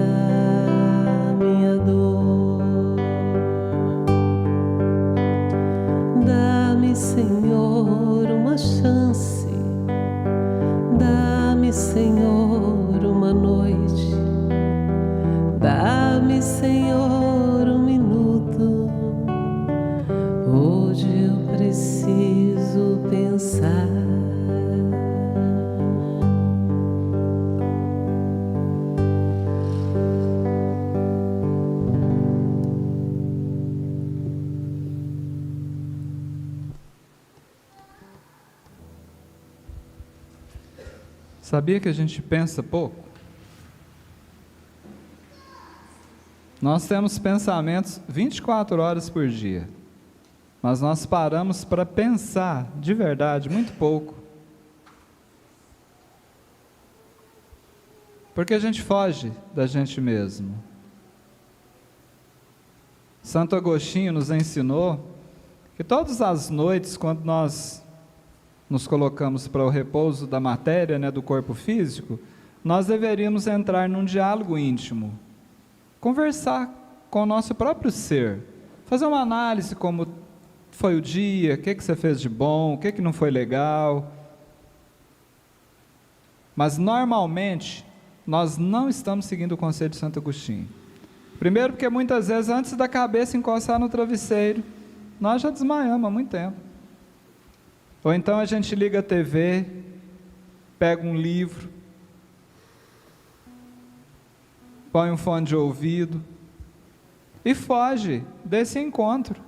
S1: minha dor. Dá-me, Senhor, uma chance, dá-me, Senhor, uma noite, dá-me, Senhor, um minuto. Hoje eu preciso pensar.
S3: Sabia que a gente pensa pouco? Nós temos pensamentos 24 horas por dia, mas nós paramos para pensar de verdade muito pouco. Porque a gente foge da gente mesmo. Santo Agostinho nos ensinou que todas as noites, quando nós nos colocamos para o repouso da matéria, do corpo físico, nós deveríamos entrar num diálogo íntimo, conversar com o nosso próprio ser, fazer uma análise como foi o dia, o que você fez de bom, o que não foi legal. Mas normalmente nós não estamos seguindo o conselho de Santo Agostinho. Primeiro porque muitas vezes antes da cabeça encostar no travesseiro, nós já desmaiamos há muito tempo. Ou então a gente liga a TV, pega um livro, põe um fone de ouvido e foge desse encontro.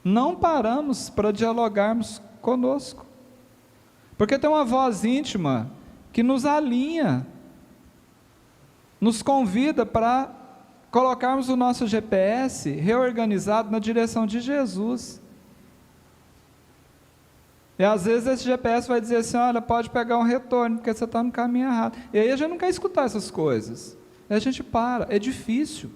S3: Não paramos para dialogarmos conosco, porque tem uma voz íntima que nos alinha, nos convida para colocarmos o nosso GPS reorganizado na direção de Jesus. E às vezes esse GPS vai dizer assim: olha, pode pegar um retorno, porque você está no caminho errado. E aí a gente não quer escutar essas coisas. Aí a gente para, é difícil.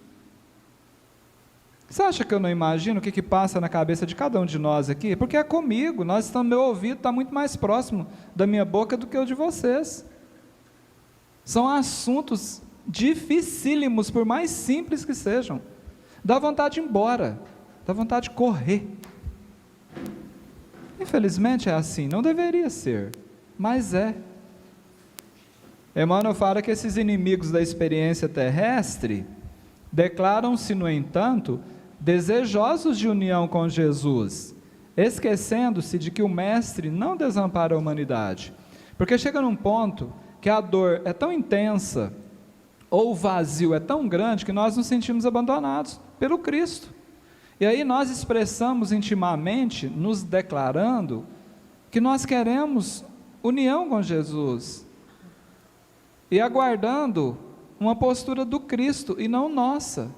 S3: Você acha que eu não imagino o que passa na cabeça de cada um de nós aqui? Porque é comigo, meu ouvido está muito mais próximo da minha boca do que o de vocês. São assuntos dificílimos, por mais simples que sejam. Dá vontade de ir embora, dá vontade de correr. Infelizmente é assim, não deveria ser, mas é. Emmanuel fala que esses inimigos da experiência terrestre declaram-se, no entanto, desejosos de união com Jesus, esquecendo-se de que o Mestre não desampara a humanidade, porque chega num ponto que a dor é tão intensa, ou o vazio é tão grande, que nós nos sentimos abandonados pelo Cristo, e aí nós expressamos intimamente, nos declarando, que nós queremos união com Jesus, e aguardando uma postura do Cristo, e não nossa.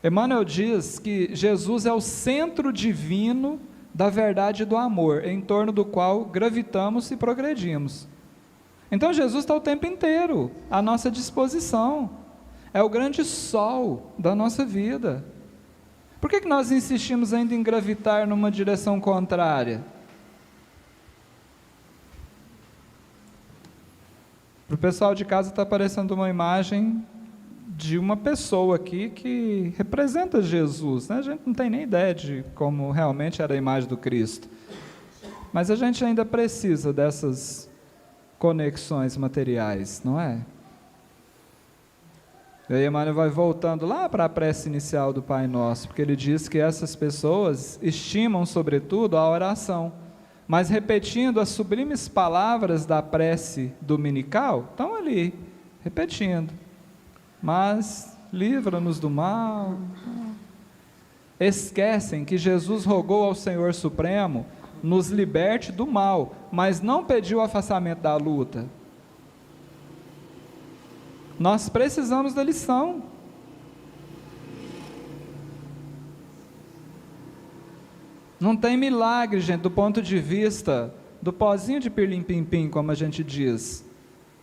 S3: Emmanuel diz que Jesus é o centro divino da verdade e do amor, em torno do qual gravitamos e progredimos. Então Jesus está o tempo inteiro à nossa disposição, é o grande sol da nossa vida. Por que nós insistimos ainda em gravitar numa direção contrária? Para o pessoal de casa está aparecendo uma imagem de uma pessoa aqui que representa Jesus, né? A gente não tem nem ideia de como realmente era a imagem do Cristo, mas a gente ainda precisa dessas conexões materiais, não é? E aí Emmanuel vai voltando lá para a prece inicial do Pai Nosso, porque ele diz que essas pessoas estimam sobretudo a oração, mas repetindo as sublimes palavras da prece dominical, estão ali, repetindo: mas livra-nos do mal. Esquecem que Jesus rogou ao Senhor Supremo nos liberte do mal, mas não pediu o afastamento da luta. Nós precisamos da lição. Não tem milagre, gente, do ponto de vista do pozinho de pirlim-pim-pim, como a gente diz.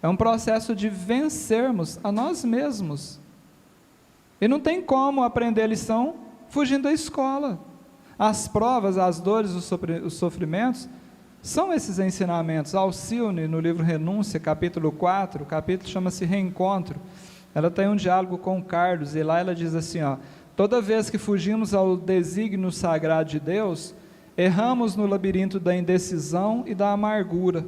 S3: É um processo de vencermos a nós mesmos. E não tem como aprender a lição fugindo da escola. As provas, as dores, os sofrimentos, são esses ensinamentos. Alcione, no livro Renúncia, capítulo 4, o capítulo chama-se Reencontro. Ela tem um diálogo com Carlos, e lá ela diz assim, toda vez que fugimos ao desígnio sagrado de Deus, erramos no labirinto da indecisão e da amargura.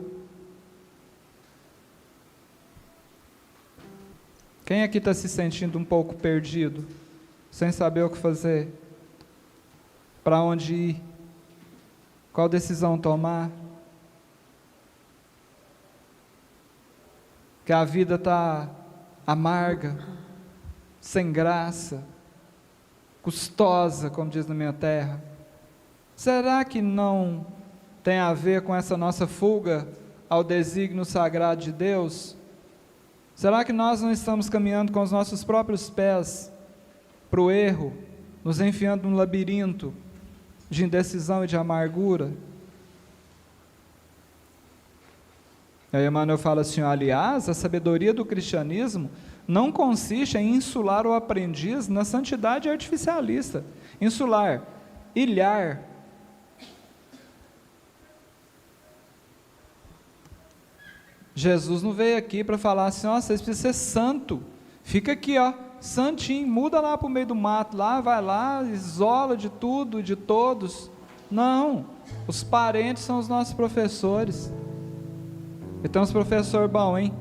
S3: Quem aqui está se sentindo um pouco perdido, sem saber o que fazer? Para onde ir? Qual decisão tomar? Que a vida está amarga, sem graça, custosa, como diz na minha terra. Será que não tem a ver com essa nossa fuga ao desígnio sagrado de Deus? Será que nós não estamos caminhando com os nossos próprios pés para o erro, nos enfiando num labirinto de indecisão e de amargura? Aí Emmanuel fala assim, aliás, a sabedoria do cristianismo não consiste em insular o aprendiz na santidade artificialista. Insular, ilhar. Jesus não veio aqui para falar assim, vocês precisam ser santo, fica aqui, santinho, muda lá para o meio do mato, lá, vai lá, isola de tudo, de todos. Não, os parentes são os nossos professores. Então os professores bons, hein?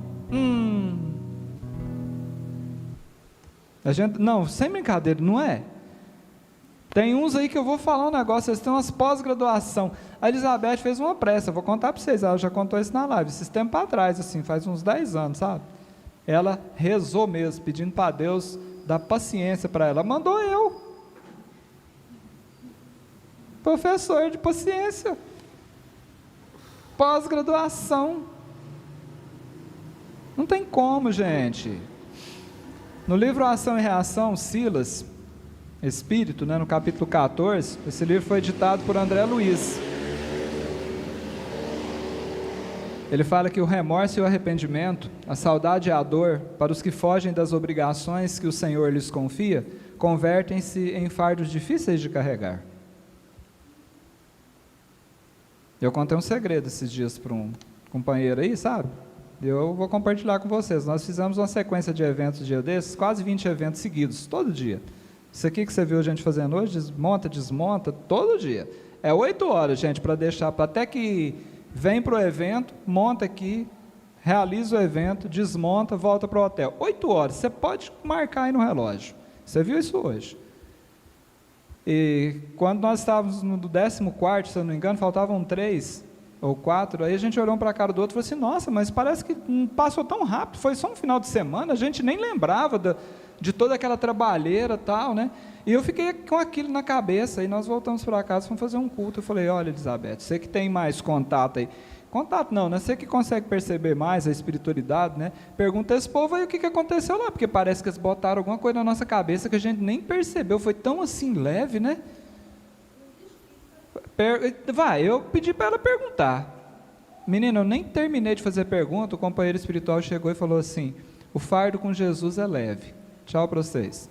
S3: A gente, não, sem brincadeira, não é? Tem uns aí que eu vou falar um negócio, eles têm umas pós-graduação. A Elizabeth fez uma pressa, eu vou contar para vocês, ela já contou isso na live, esses tempos para trás, assim, faz uns 10 anos, sabe? Ela rezou mesmo, pedindo para Deus dar paciência para ela. Mandou eu, professor de paciência, pós-graduação. Não tem como, gente. No livro Ação e Reação, Silas, Espírito, né, no capítulo 14, esse livro foi editado por André Luiz. Ele fala que o remorso e o arrependimento, a saudade e a dor, para os que fogem das obrigações que o Senhor lhes confia, convertem-se em fardos difíceis de carregar. Eu contei um segredo esses dias para um companheiro aí, sabe? Eu vou compartilhar com vocês. Nós fizemos uma sequência de eventos dia desses, quase 20 eventos seguidos, todo dia. Isso aqui que você viu a gente fazendo hoje, desmonta, todo dia. É 8 horas, gente, para deixar, para até que vem para o evento, monta aqui, realiza o evento, desmonta, volta para o hotel. 8 horas, você pode marcar aí no relógio. Você viu isso hoje? E quando nós estávamos no 14º, se eu não me engano, faltavam 3 ou 4, aí a gente olhou um para a cara do outro e falou assim, nossa, mas parece que não passou tão rápido, foi só um final de semana, a gente nem lembrava de toda aquela trabalheira e tal, né? E eu fiquei com aquilo na cabeça, e nós voltamos para casa, fomos fazer um culto, eu falei, olha, Elizabeth, você que tem mais contato aí, contato não, né? Você que consegue perceber mais a espiritualidade, né? Pergunta esse povo aí o que aconteceu lá, porque parece que eles botaram alguma coisa na nossa cabeça que a gente nem percebeu, foi tão assim leve, né? Eu pedi para ela perguntar. Menina, eu nem terminei de fazer pergunta, o companheiro espiritual chegou e falou assim, o fardo com Jesus é leve. Tchau para vocês.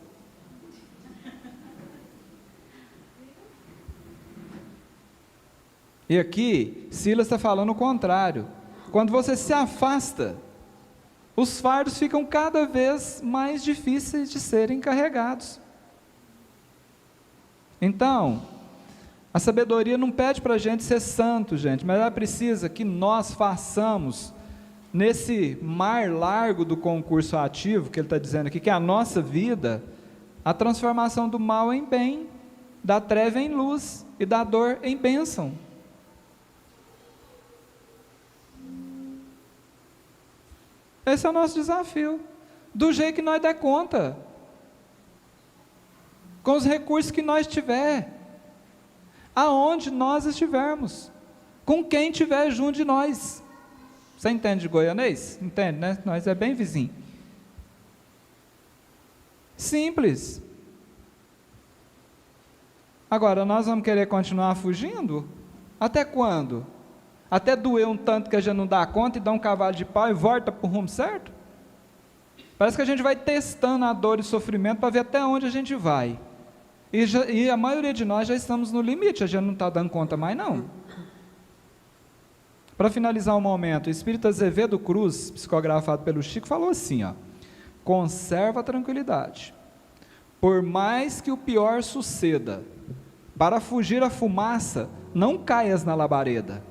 S3: E aqui, Silas está falando o contrário. Quando você se afasta, os fardos ficam cada vez mais difíceis de serem carregados. Então, a sabedoria não pede para a gente ser santo, gente, mas ela precisa que nós façamos, nesse mar largo do concurso ativo, que ele está dizendo aqui, que é a nossa vida, a transformação do mal em bem, da treva em luz e da dor em bênção. Esse é o nosso desafio, do jeito que nós der conta, com os recursos que nós tiver, aonde nós estivermos, com quem estiver junto de nós. Você entende de goianês? Entende, né? Nós é bem vizinho. Simples. Agora, nós vamos querer continuar fugindo? Até quando? Até doer um tanto que a gente não dá conta e dá um cavalo de pau e volta para o rumo certo? Parece que a gente vai testando a dor e o sofrimento para ver até onde a gente vai. E a maioria de nós já estamos no limite, a gente não está dando conta mais não. Para finalizar o momento, o Espírito Azevedo Cruz, psicografado pelo Chico, falou assim, ó, conserva a tranquilidade, por mais que o pior suceda, para fugir à fumaça, não caias na labareda.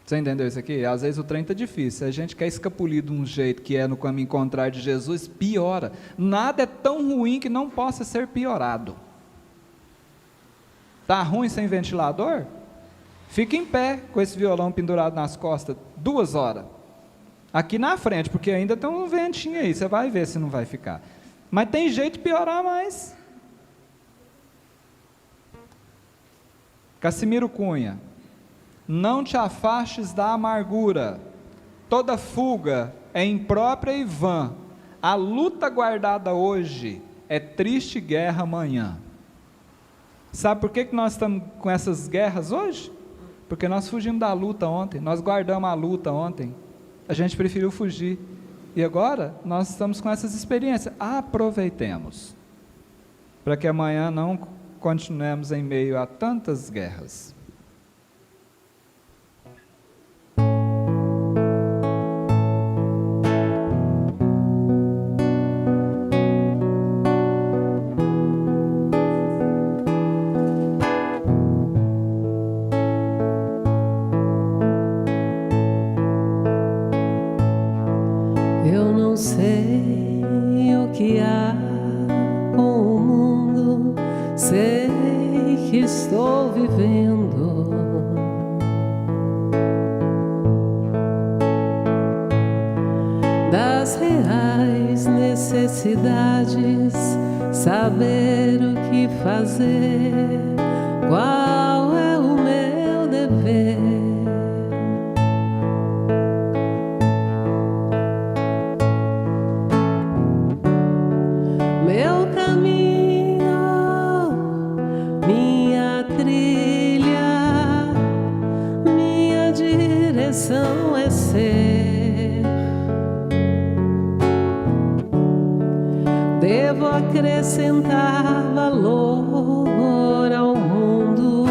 S3: Você entendeu isso aqui? Às vezes o trem está difícil, a gente quer escapulir de um jeito que é no caminho contrário de Jesus, piora. Nada é tão ruim que não possa ser piorado. Está ruim sem ventilador? Fica em pé com esse violão pendurado nas costas 2 horas. Aqui na frente, porque ainda tem um ventinho aí, você vai ver se não vai ficar. Mas tem jeito de piorar mais. Cassimiro Cunha, não te afastes da amargura, toda fuga é imprópria e vã, a luta guardada hoje é triste guerra amanhã. Sabe por que nós estamos com essas guerras hoje? Porque nós fugimos da luta ontem, nós guardamos a luta ontem, a gente preferiu fugir, e agora nós estamos com essas experiências, aproveitemos, para que amanhã não continuemos em meio a tantas guerras.
S1: Eu não sei o que há necessidades, saber o que fazer, qual é o meu dever. Meu caminho, minha trilha, minha direção é ser. Devo acrescentar valor ao mundo.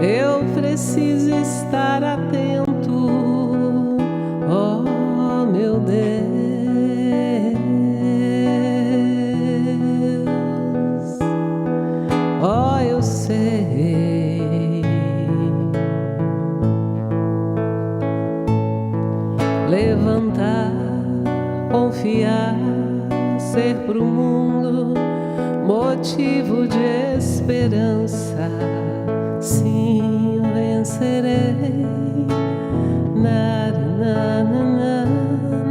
S1: Eu preciso estar atento, oh meu Deus. Oh, eu sei. Levantar, confiar, ser pro mundo motivo de esperança. Sim, vencerei.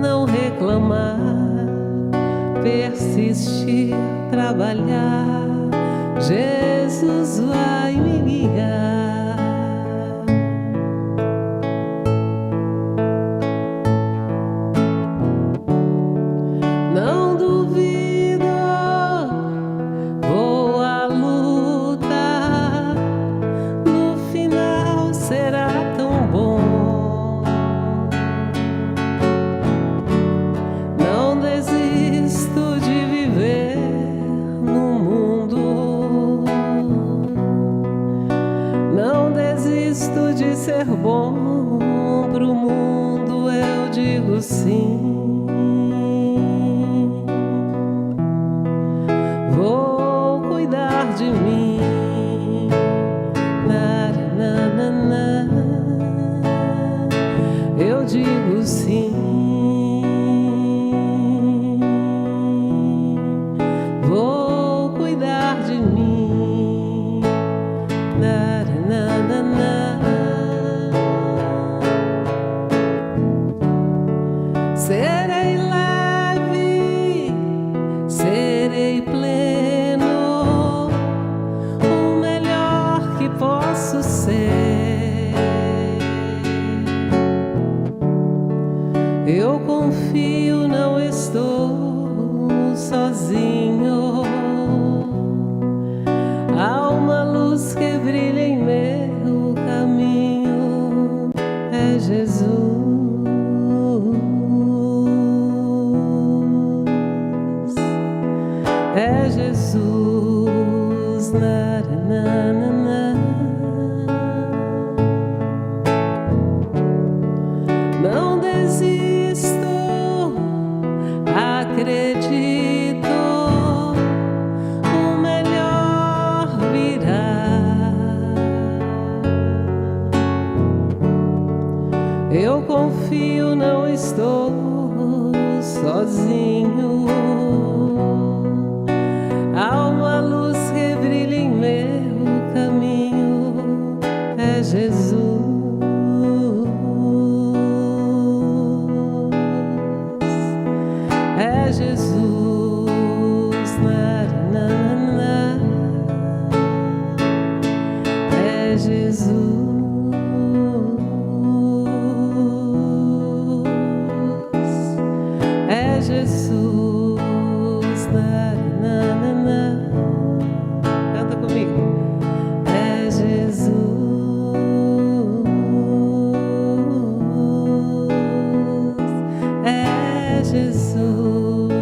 S1: Não reclamar, persistir, trabalhar. Jesus vai me guiar. Não duvido, vou à luta, no final será tão bom. Não desisto de viver no mundo, não desisto de ser bom pro mundo, eu digo sim. Vou cuidar de mim. Eu digo sim. Vou cuidar de mim. Serei leve, serei pleno, o melhor que posso ser. Eu confio, não estou sozinho. Há uma luz que brilha em meu caminho, é Jesus. É Jesus. Não desisto, acredito, o melhor virá. Eu confio, não estou sozinho. Há uma luz que brilha em meu caminho, é Jesus. É Jesus. É Jesus. É Jesus. Canta comigo. É Jesus. É Jesus.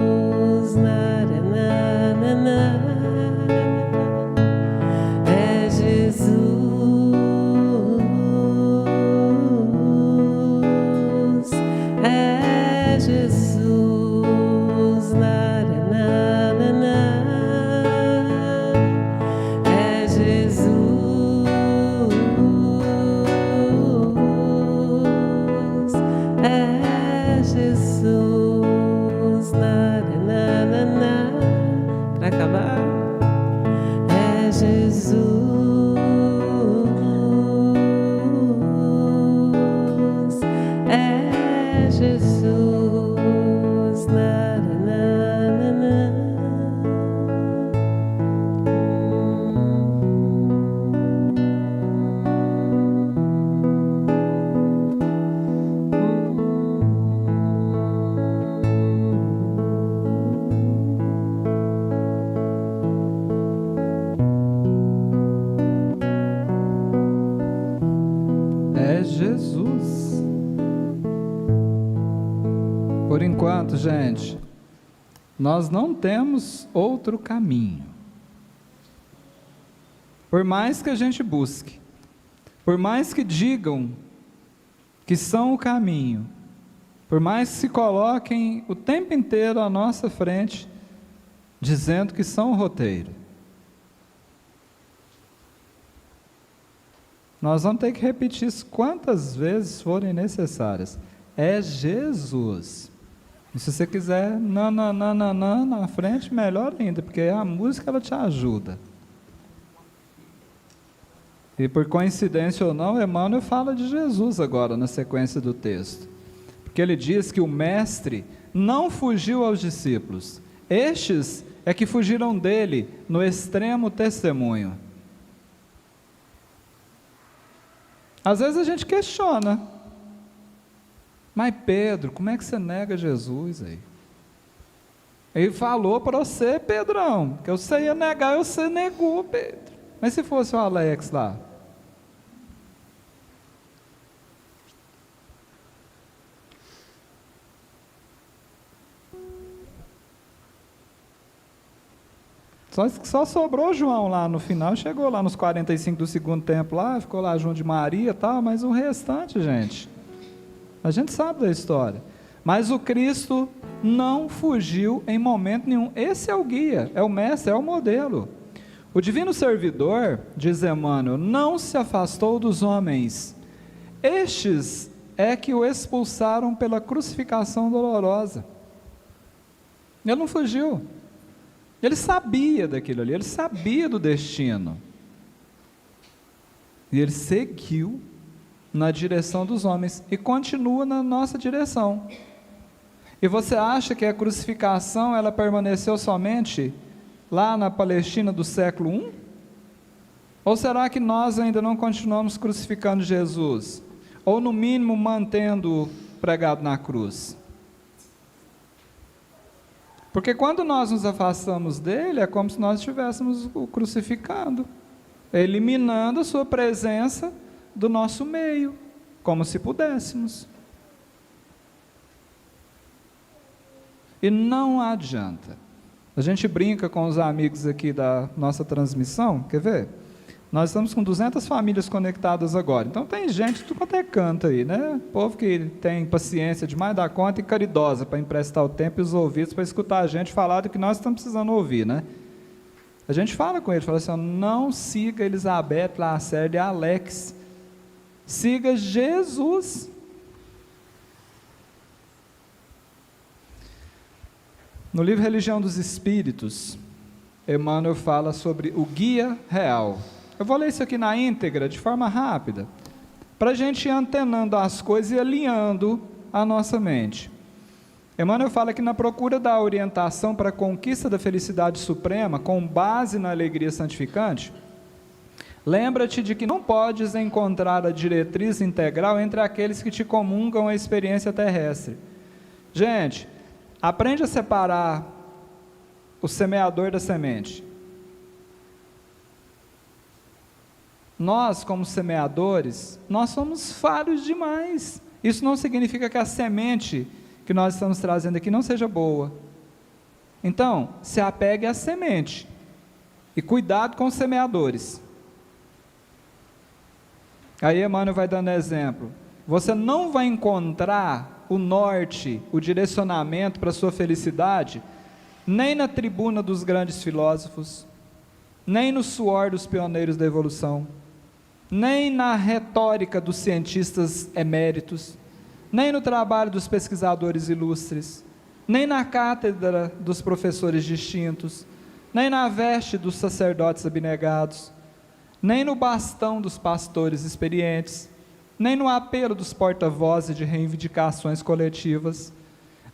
S1: É Jesus.
S3: Jesus. Por enquanto, gente, nós não temos outro caminho. Por mais que a gente busque, por mais que digam que são o caminho, por mais que se coloquem o tempo inteiro à nossa frente, dizendo que são o roteiro, nós vamos ter que repetir isso quantas vezes forem necessárias. É Jesus. E se você quiser nananana na frente, melhor ainda, porque a música ela te ajuda. E por coincidência ou não, Emmanuel fala de Jesus agora na sequência do texto. Porque ele diz que o mestre não fugiu aos discípulos. Estes é que fugiram dele no extremo testemunho. Às vezes a gente questiona. Mas Pedro, como é que você nega Jesus aí? Ele falou para você, Pedrão, que você ia negar, você negou, Pedro. Mas se fosse o Alex lá? Só sobrou João lá no final, chegou lá nos 45 do segundo tempo lá, ficou lá junto de Maria e tal, mas o restante, gente, a gente sabe da história. Mas o Cristo não fugiu em momento nenhum. Esse é o guia, é o mestre, é o modelo. O divino servidor, diz Emmanuel, não se afastou dos homens. Estes é que o expulsaram pela crucificação dolorosa. Ele não fugiu. Ele sabia daquilo ali, ele sabia do destino. E ele seguiu na direção dos homens e continua na nossa direção. E você acha que a crucificação ela permaneceu somente lá na Palestina do século I? Ou será que nós ainda não continuamos crucificando Jesus? Ou no mínimo mantendo-o pregado na cruz? Porque quando nós nos afastamos dele, é como se nós estivéssemos o crucificando, eliminando a sua presença do nosso meio, como se pudéssemos. E não adianta. A gente brinca com os amigos aqui da nossa transmissão, quer ver? Nós estamos com 200 famílias conectadas agora, então tem gente de tudo quanto é canto aí, né? Povo que tem paciência demais da conta e caridosa para emprestar o tempo e os ouvidos para escutar a gente falar do que nós estamos precisando ouvir, né? A gente fala com ele, fala assim, ó, não siga Elizabeth, Lacerda e Alex, siga Jesus. No livro Religião dos Espíritos, Emmanuel fala sobre o guia real. Eu vou ler isso aqui na íntegra, de forma rápida, para a gente ir antenando as coisas e alinhando a nossa mente. Emmanuel fala que na procura da orientação para a conquista da felicidade suprema, com base na alegria santificante, lembra-te de que não podes encontrar a diretriz integral entre aqueles que te comungam a experiência terrestre. Gente, aprende a separar o semeador da semente. Nós, como semeadores, nós somos falhos demais. Isso não significa que a semente que nós estamos trazendo aqui não seja boa. Então, se apegue à semente. E cuidado com os semeadores. Aí Emmanuel vai dando exemplo. Você não vai encontrar o norte, o direcionamento para a sua felicidade, nem na tribuna dos grandes filósofos, nem no suor dos pioneiros da evolução, nem na retórica dos cientistas eméritos, nem no trabalho dos pesquisadores ilustres, nem na cátedra dos professores distintos, nem na veste dos sacerdotes abnegados, nem no bastão dos pastores experientes, nem no apelo dos porta-vozes de reivindicações coletivas,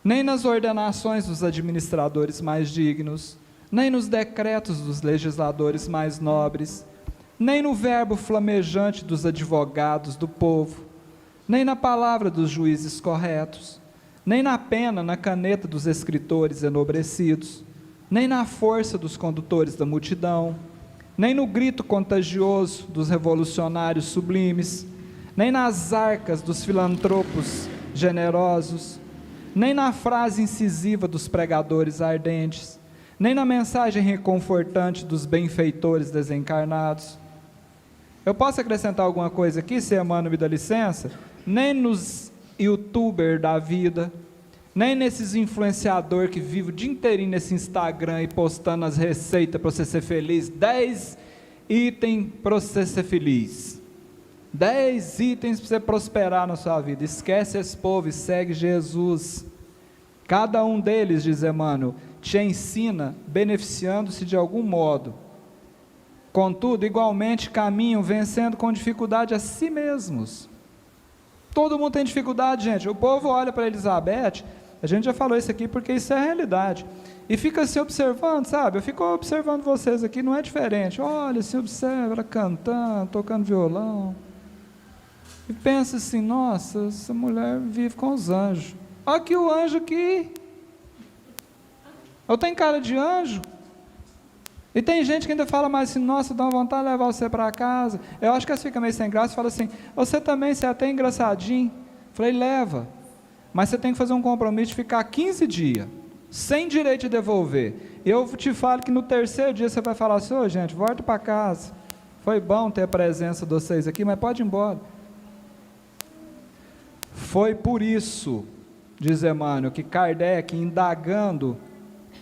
S3: nem nas ordenações dos administradores mais dignos, nem nos decretos dos legisladores mais nobres, nem no verbo flamejante dos advogados do povo, nem na palavra dos juízes corretos, nem na pena, na caneta dos escritores enobrecidos, nem na força dos condutores da multidão, nem no grito contagioso dos revolucionários sublimes, nem nas arcas dos filantropos generosos, nem na frase incisiva dos pregadores ardentes, nem na mensagem reconfortante dos benfeitores desencarnados. Eu posso acrescentar alguma coisa aqui, se Emmanuel me dá licença? Nem nos youtubers da vida, nem nesses influenciadores que vivem o dia inteirinho nesse Instagram e postando as receitas para você ser feliz, 10 itens para você ser feliz, 10 itens para você prosperar na sua vida. Esquece esse povo e segue Jesus. Cada um deles, diz Emmanuel, te ensina beneficiando-se de algum modo. Contudo, igualmente caminham vencendo com dificuldade a si mesmos. Todo mundo tem dificuldade, gente. O povo olha para Elizabeth, a gente já falou isso aqui porque isso é a realidade, e fica se observando, sabe? Eu fico observando vocês aqui, não é diferente. Olha, se observa ela cantando, tocando violão, e pensa assim: nossa, essa mulher vive com os anjos. Olha aqui o anjo aqui, eu tenho cara de anjo. E tem gente que ainda fala mais assim: nossa, dá uma vontade de levar você para casa. Eu acho que elas ficam meio sem graça e falam assim: você também, você é até engraçadinho. Falei: leva, mas você tem que fazer um compromisso de ficar 15 dias, sem direito de devolver. Eu te falo que no terceiro dia você vai falar assim: ô gente, volta para casa, foi bom ter a presença de vocês aqui, mas pode ir embora. Foi por isso, diz Emmanuel, que Kardec, indagando,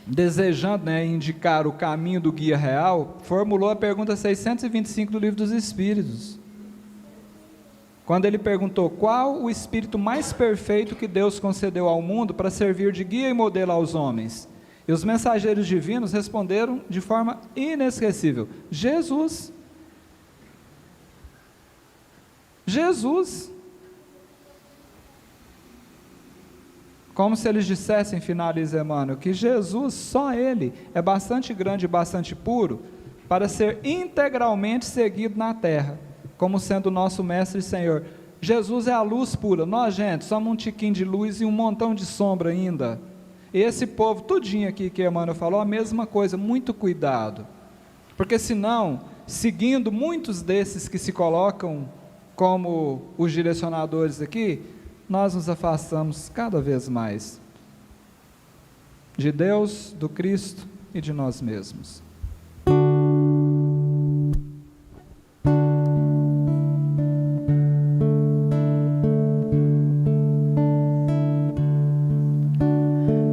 S3: desejando, indicar o caminho do guia real, formulou a pergunta 625 do Livro dos Espíritos, quando ele perguntou: qual o espírito mais perfeito que Deus concedeu ao mundo para servir de guia e modelo aos homens? E os mensageiros divinos responderam de forma inesquecível: Jesus. Jesus. Como se eles dissessem, finaliza Emmanuel, que Jesus, só Ele, é bastante grande e bastante puro para ser integralmente seguido na terra, como sendo o nosso Mestre e Senhor. Jesus é a luz pura. Nós, gente, somos um tiquinho de luz e um montão de sombra ainda. E esse povo, tudinho aqui que Emmanuel falou, a mesma coisa. Muito cuidado, porque senão, seguindo muitos desses que se colocam como os direcionadores aqui, nós nos afastamos cada vez mais de Deus, do Cristo e de nós mesmos.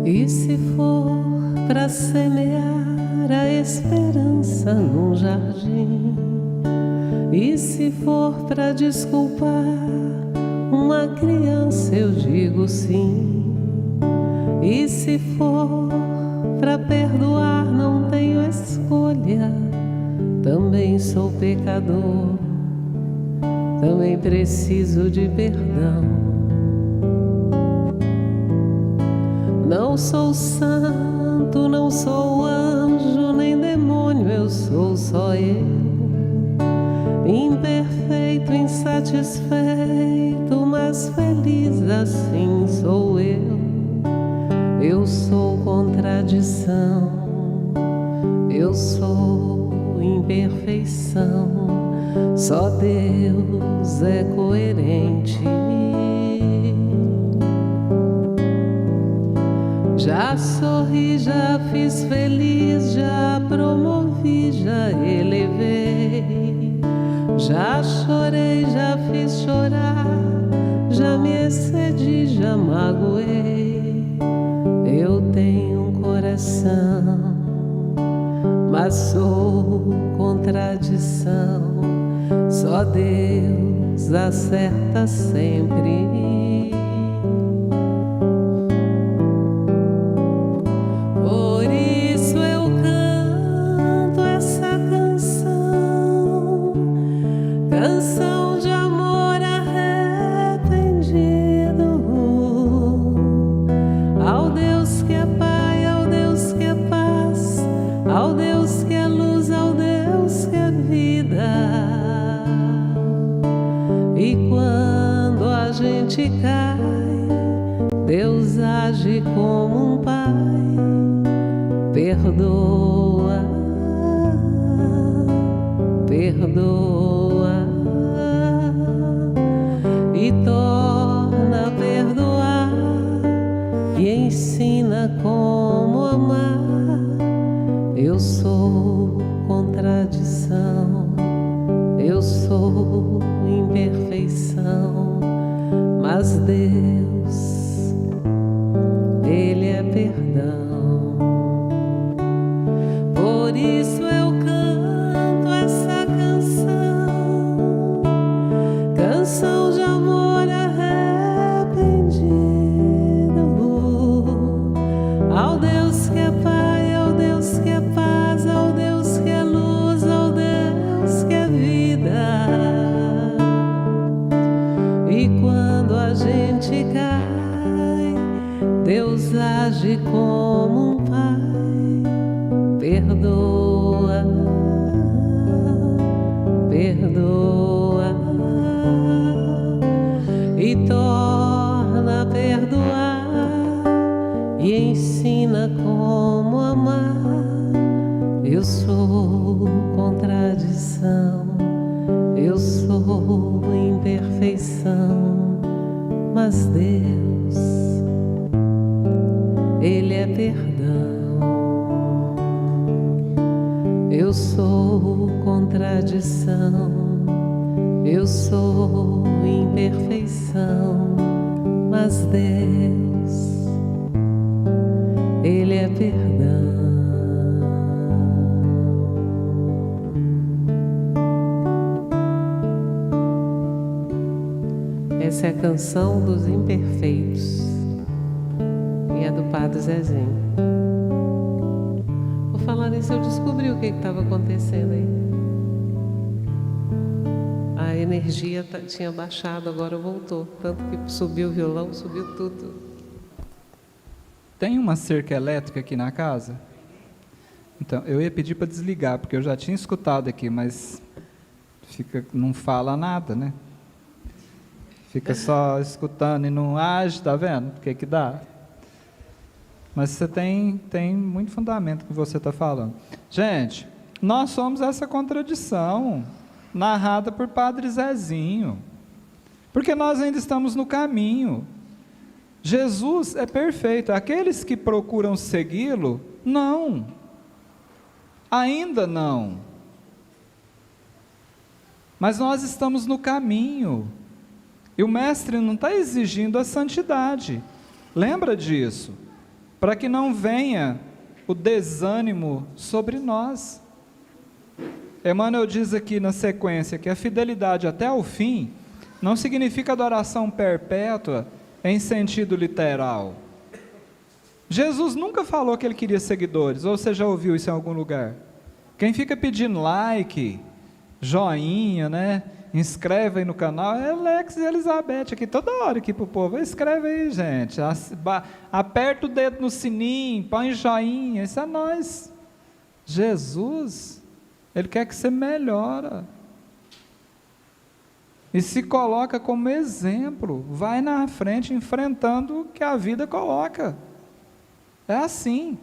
S1: E se for para semear a esperança num jardim, e se for para desculpar uma criança, eu digo sim. E se for para perdoar, não tenho escolha. Também sou pecador, também preciso de perdão. Não sou santo, não sou anjo, nem demônio, eu sou só eu. Imperfeito, insatisfeito, mas feliz, assim sou eu. Eu sou contradição, eu sou imperfeição, só Deus é coerente. Já sorri, já fiz feliz, já promovi, já elevei. Já chorei, já fiz chorar, já me excedi, já magoei. Eu tenho um coração, mas sou contradição, só Deus acerta sempre. Canção de amor arrependido ao Deus que é Pai, ao Deus que é paz, ao Deus que é luz, ao Deus que é vida. E quando a gente cai, Deus age como um Pai, perdoa, perdoa. torna a perdoar e ensina como amar. Eu sou contradição, eu sou imperfeição, mas Deus, Ele é perdão. Por isso eu canto essa canção, canção de amor arrependido, ao Deus que é Pai, ao Deus que é paz, ao Deus que é luz, ao Deus que é vida. E quando a gente cai, Deus age como um Pai, perdoa, perdoa e torna a perdoar e ensina como amar. Eu sou contradição, eu sou imperfeição, mas Deus, Ele é perdão. Eu sou contradição, eu sou imperfeição, mas Deus, Ele é perdão. Essa é a canção dos imperfeitos e é do Padre Zezinho. Vou falar nisso, eu descobri o que estava acontecendo aí. A energia tinha baixado, agora voltou. Tanto que subiu o violão, subiu tudo.
S3: Tem uma cerca elétrica aqui na casa? Então, eu ia pedir para desligar, porque eu já tinha escutado aqui, mas não fala nada, né? Fica só escutando e não age, tá vendo? O que dá? Mas você tem muito fundamento que você está falando. Gente, nós somos essa contradição narrada por Padre Zezinho, porque nós ainda estamos no caminho. Jesus é perfeito, aqueles que procuram segui-lo, não, ainda não, mas nós estamos no caminho, e o Mestre não está exigindo a santidade, lembra disso, para que não venha o desânimo sobre nós. Emmanuel diz aqui na sequência que a fidelidade até o fim não significa adoração perpétua em sentido literal. Jesus nunca falou que ele queria seguidores, ou você já ouviu isso em algum lugar? Quem fica pedindo like, joinha, né? Inscreve aí no canal, é Alex e Elizabeth aqui, toda hora aqui pro povo, escreve aí, gente, aperta o dedo no sininho, põe joinha, isso é nós. Jesus, Ele quer que você melhore, e se coloca como exemplo, vai na frente enfrentando o que a vida coloca, é assim.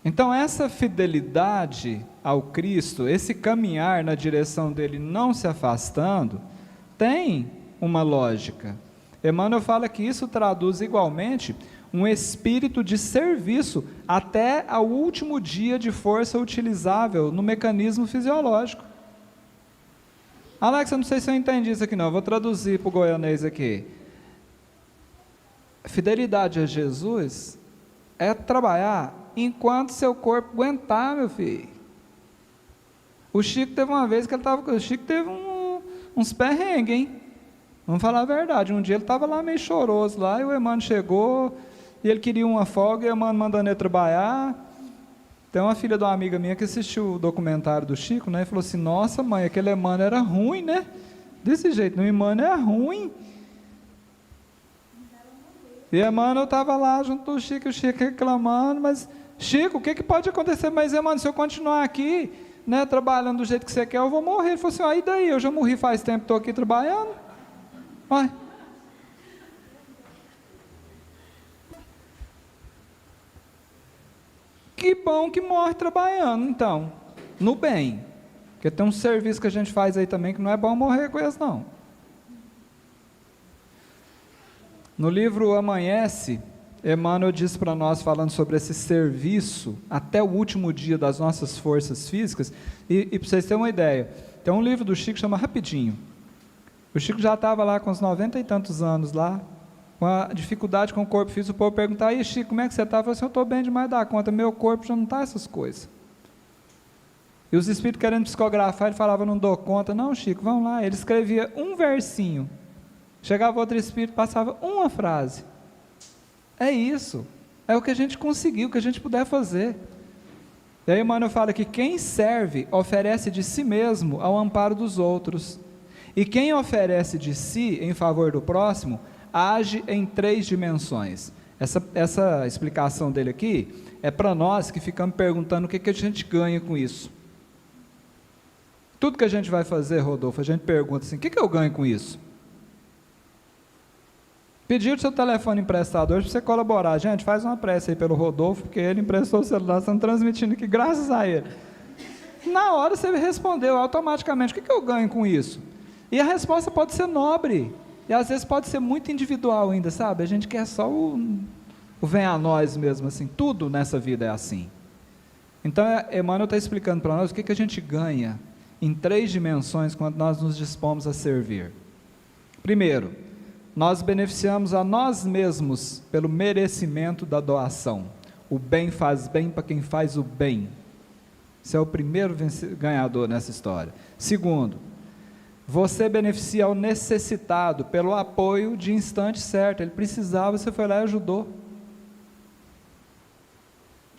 S3: Então essa fidelidade ao Cristo, esse caminhar na direção dele, não se afastando, tem uma lógica. Emmanuel fala que isso traduz igualmente um espírito de serviço até ao último dia de força utilizável no mecanismo fisiológico. Alex, eu não sei se eu entendi isso aqui não, eu vou traduzir para o goianês aqui. Fidelidade a Jesus é trabalhar enquanto seu corpo aguentar, meu filho. O Chico teve uma vez que ele estava, o Chico teve uns perrengues, hein? Vamos falar a verdade, um dia ele estava lá meio choroso lá, e o Emmanuel chegou, e ele queria uma folga, e o Emmanuel mandando ele trabalhar. Tem uma filha de uma amiga minha que assistiu o documentário do Chico, né, e falou assim, nossa mãe, aquele Emmanuel era ruim, né? Desse jeito, o Emmanuel é ruim. E Emmanuel estava lá junto do Chico, o Chico reclamando, mas Chico, o que pode acontecer? Mas Emmanuel, se eu continuar aqui, né, trabalhando do jeito que você quer, eu vou morrer. Ele falou assim, e daí? Eu já morri faz tempo, estou aqui trabalhando. Vai. Que bom que morre trabalhando, então, no bem. Porque tem um serviço que a gente faz aí também que não é bom morrer com eles, não. No livro Amanhece, Emmanuel diz para nós, falando sobre esse serviço até o último dia das nossas forças físicas, e para vocês terem uma ideia, tem um livro do Chico que chama Rapidinho. O Chico já estava lá com uns 90 e tantos anos lá, com a dificuldade com o corpo físico. O povo perguntava: "E Chico, como é que você está?" Eu falei assim: "Eu estou bem demais da conta, meu corpo já não está essas coisas." E os espíritos querendo psicografar, ele falava: "Não dou conta." "Não, Chico, vamos lá." Ele escrevia um versinho, chegava outro espírito, passava uma frase. É isso, é o que a gente conseguiu, o que a gente puder fazer. E aí Emmanuel fala que quem serve oferece de si mesmo ao amparo dos outros, e quem oferece de si em favor do próximo age em 3 dimensões. Essa explicação dele aqui é para nós que ficamos perguntando o que a gente ganha com isso. Tudo que a gente vai fazer, Rodolfo, a gente pergunta assim: o que eu ganho com isso? Pedir o seu telefone emprestado hoje para você colaborar. Gente, faz uma prece aí pelo Rodolfo, porque ele emprestou o celular, estamos transmitindo aqui, graças a ele. Na hora você respondeu automaticamente: o que eu ganho com isso? E a resposta pode ser nobre, e às vezes pode ser muito individual ainda, sabe? A gente quer só o vem a nós mesmo, assim. Tudo nessa vida é assim. Então, Emmanuel está explicando para nós o que a gente ganha em 3 dimensões quando nós nos dispomos a servir. Primeiro, nós beneficiamos a nós mesmos pelo merecimento da doação. O bem faz bem para quem faz o bem. Esse é o primeiro ganhador nessa história. Segundo, você beneficia o necessitado pelo apoio de instante certo. Ele precisava, você foi lá e ajudou.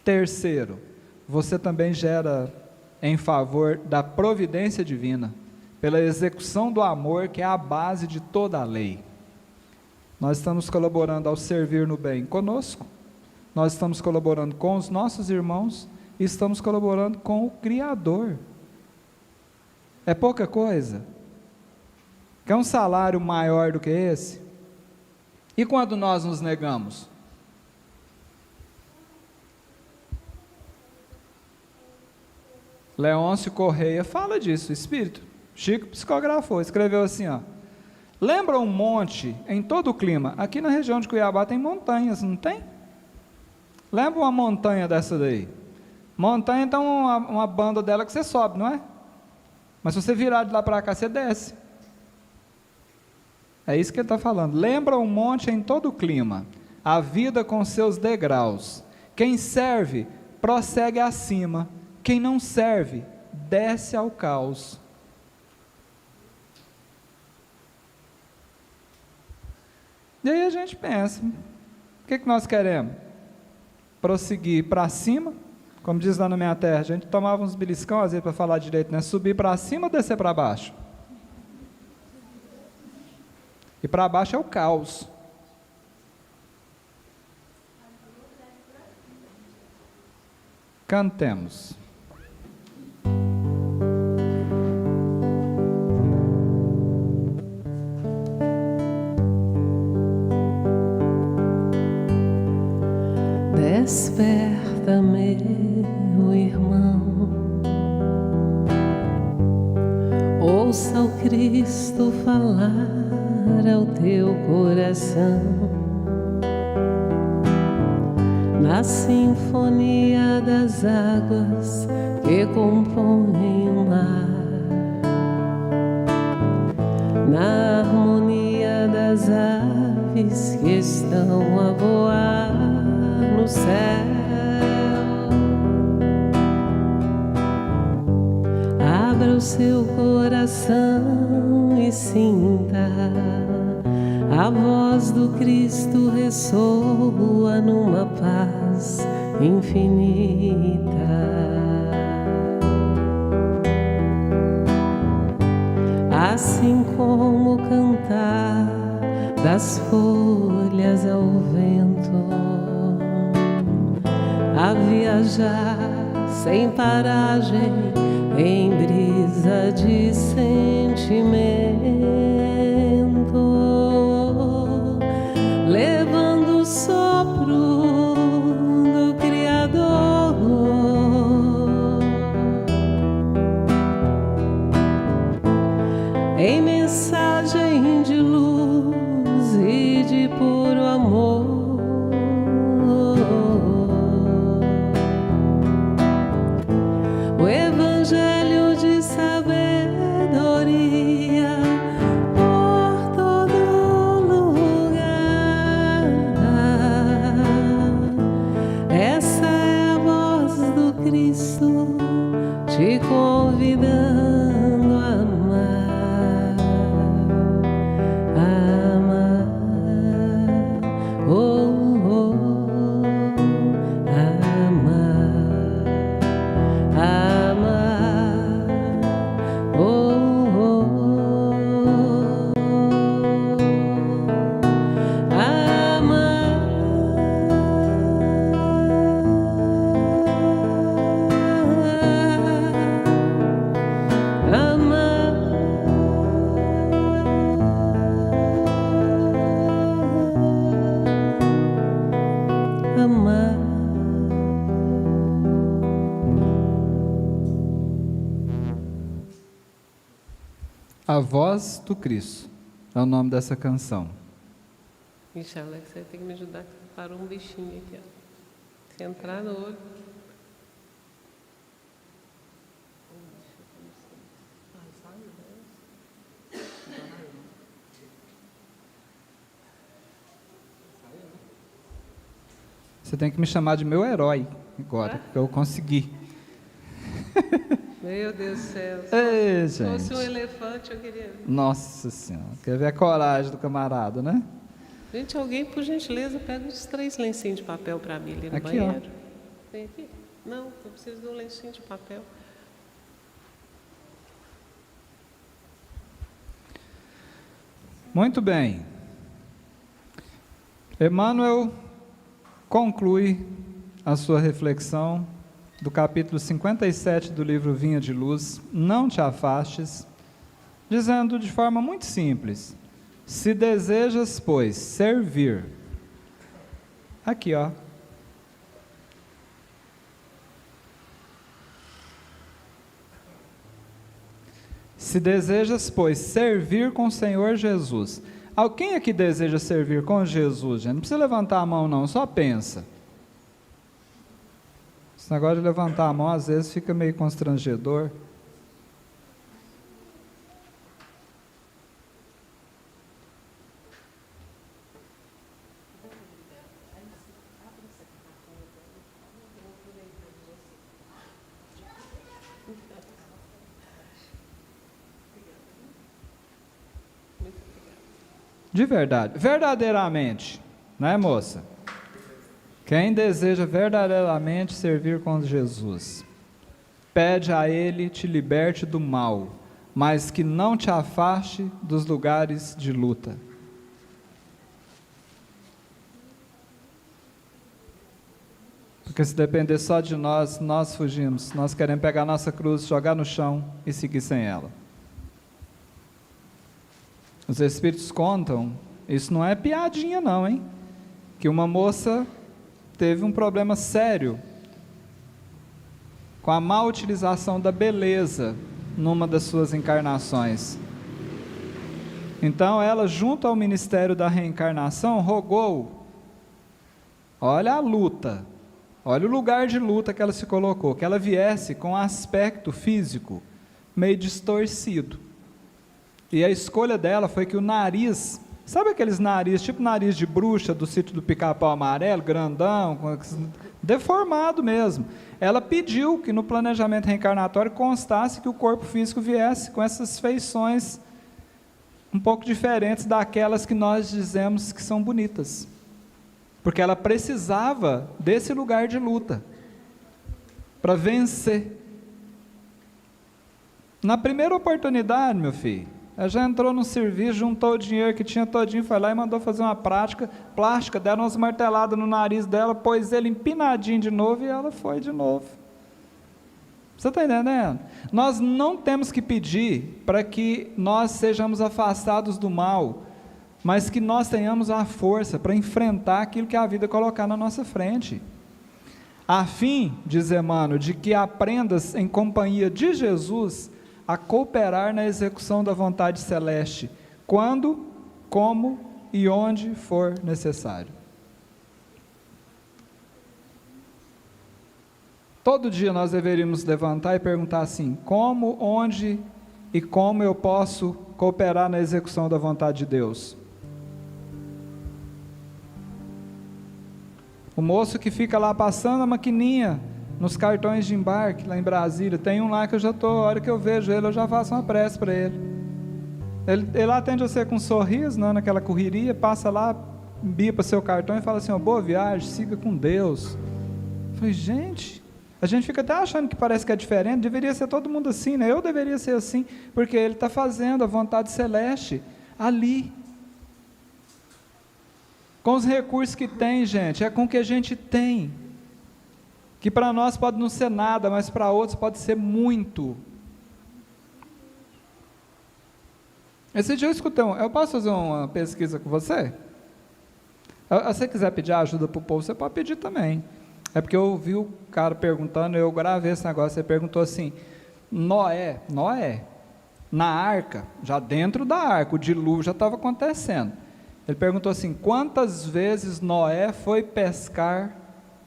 S3: Terceiro, você também gera em favor da providência divina, pela execução do amor, que é a base de toda a lei. Nós estamos colaborando ao servir no bem conosco, nós estamos colaborando com os nossos irmãos e estamos colaborando com o Criador. É pouca coisa? Quer um salário maior do que esse? E quando nós nos negamos? Leôncio Correia fala disso, Espírito. Chico psicografou, escreveu assim, ó: lembra um monte em todo o clima? Aqui na região de Cuiabá tem montanhas, não tem? Lembra uma montanha dessa daí? Montanha, então, uma banda dela que você sobe, não é? Mas se você virar de lá para cá, você desce. É isso que ele está falando. Lembra um monte em todo o clima, a vida com seus degraus. Quem serve, prossegue acima. Quem não serve, desce ao caos. E aí a gente pensa, o que nós queremos? Prosseguir para cima, como diz lá na minha terra, a gente tomava uns beliscão, às vezes para falar direito, né? Subir para cima ou descer para baixo? E para baixo é o caos. Cantemos.
S1: Desperta, meu irmão, ouça o Cristo falar ao teu coração, na sinfonia das águas que compõem o mar, na harmonia das aves que estão a voar no céu. Abra o seu coração e sinta a voz do Cristo ressoa numa paz infinita. Assim como o cantar das folhas ao vento, a viajar sem paragem em brisa de sentimento, levando o sopro do Criador. em mensagem de luz e de puro amor. O evangelho de sabedoria por todo lugar. Essa é a voz do Cristo te convidando a amar, amar, oh, oh, amar, amar, oh, oh, amar.
S3: A Voz do Cristo é o nome dessa canção.
S1: Ixi, Alex, você tem que me ajudar, que parou um bichinho aqui, ó. Se entrar no olho.
S3: Você tem que me chamar de meu herói agora, porque eu consegui.
S1: Meu Deus do céu.
S3: Ei,
S1: Se fosse um
S3: gente.
S1: elefante, eu queria.
S3: Nossa Senhora, quer ver a coragem do camarada, né?
S1: Gente, alguém, por gentileza, pega uns 3 lencinhos de papel para mim ali no
S3: Aqui, ó.
S1: banheiro. Tem aqui? Não, eu preciso de um lencinho de papel.
S3: Muito bem. Emmanuel conclui a sua reflexão do capítulo 57 do livro Vinha de Luz, Não te afastes, dizendo de forma muito simples: se desejas, pois, servir, aqui ó, se desejas, pois, servir com o Senhor Jesus. Quem aqui deseja servir com Jesus, gente? Não precisa levantar a mão não, só pensa. Esse negócio de levantar a mão às vezes fica meio constrangedor. De verdade, verdadeiramente, né, moça? Quem deseja verdadeiramente servir com Jesus, pede a Ele te liberte do mal, mas que não te afaste dos lugares de luta. Porque se depender só de nós, nós fugimos. Nós queremos pegar nossa cruz, jogar no chão e seguir sem ela. Os Espíritos contam, isso não é piadinha não, hein? Que uma moça teve um problema sério com a má utilização da beleza numa das suas encarnações. Então ela, junto ao Ministério da Reencarnação, rogou, olha a luta, olha o lugar de luta que ela se colocou, que ela viesse com aspecto físico meio distorcido. E a escolha dela foi que o nariz, sabe aqueles nariz, tipo nariz de bruxa do sítio do Pica-Pau Amarelo, grandão, deformado mesmo. Ela pediu que no planejamento reencarnatório constasse que o corpo físico viesse com essas feições um pouco diferentes daquelas que nós dizemos que são bonitas. Porque ela precisava desse lugar de luta para vencer. Na primeira oportunidade, meu filho, ela já entrou no serviço, juntou o dinheiro que tinha todinho, foi lá e mandou fazer uma prática plástica, deram umas marteladas no nariz dela, pôs ele empinadinho de novo e ela foi de novo. Você está entendendo? Nós não temos que pedir para que nós sejamos afastados do mal, mas que nós tenhamos a força para enfrentar aquilo que a vida colocar na nossa frente. A fim, diz Emmanuel, de que aprendas em companhia de Jesus a cooperar na execução da vontade celeste, quando, como e onde for necessário. Todo dia nós deveríamos levantar e perguntar assim: como, onde e como eu posso cooperar na execução da vontade de Deus? O moço que fica lá passando a maquininha nos cartões de embarque lá em Brasília, tem um lá que eu já estou, a hora que eu vejo ele, eu já faço uma prece para ele. Ele atende você com um sorriso, não, naquela correria, passa lá, bipa seu cartão e fala assim: boa viagem, siga com Deus. Eu falei, gente, a gente fica até achando que parece que é diferente, deveria ser todo mundo assim, né? Eu deveria ser assim, porque ele está fazendo a vontade celeste ali. Com os recursos que tem, gente, é com o que a gente tem. Que para nós pode não ser nada, mas para outros pode ser muito. Esse dia eu escutei, eu posso fazer uma pesquisa com você? Se você quiser pedir ajuda para o povo, você pode pedir também. É porque eu vi o cara perguntando, eu gravei esse negócio, ele perguntou assim: Noé, na arca, já dentro da arca, o dilúvio já estava acontecendo. Ele perguntou assim: quantas vezes Noé foi pescar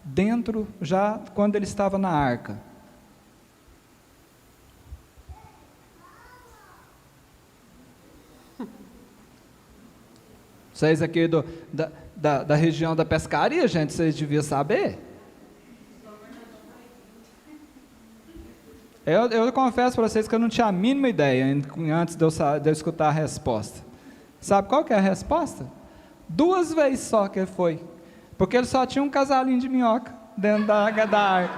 S3: dentro, já quando ele estava na arca? Vocês aqui da região da pescaria, gente, vocês deviam saber. Eu confesso para vocês que eu não tinha a mínima ideia antes de eu escutar a resposta. Sabe qual que é a resposta? 2 vezes só que ele foi. Porque ele só tinha um casalinho de minhoca dentro da arca.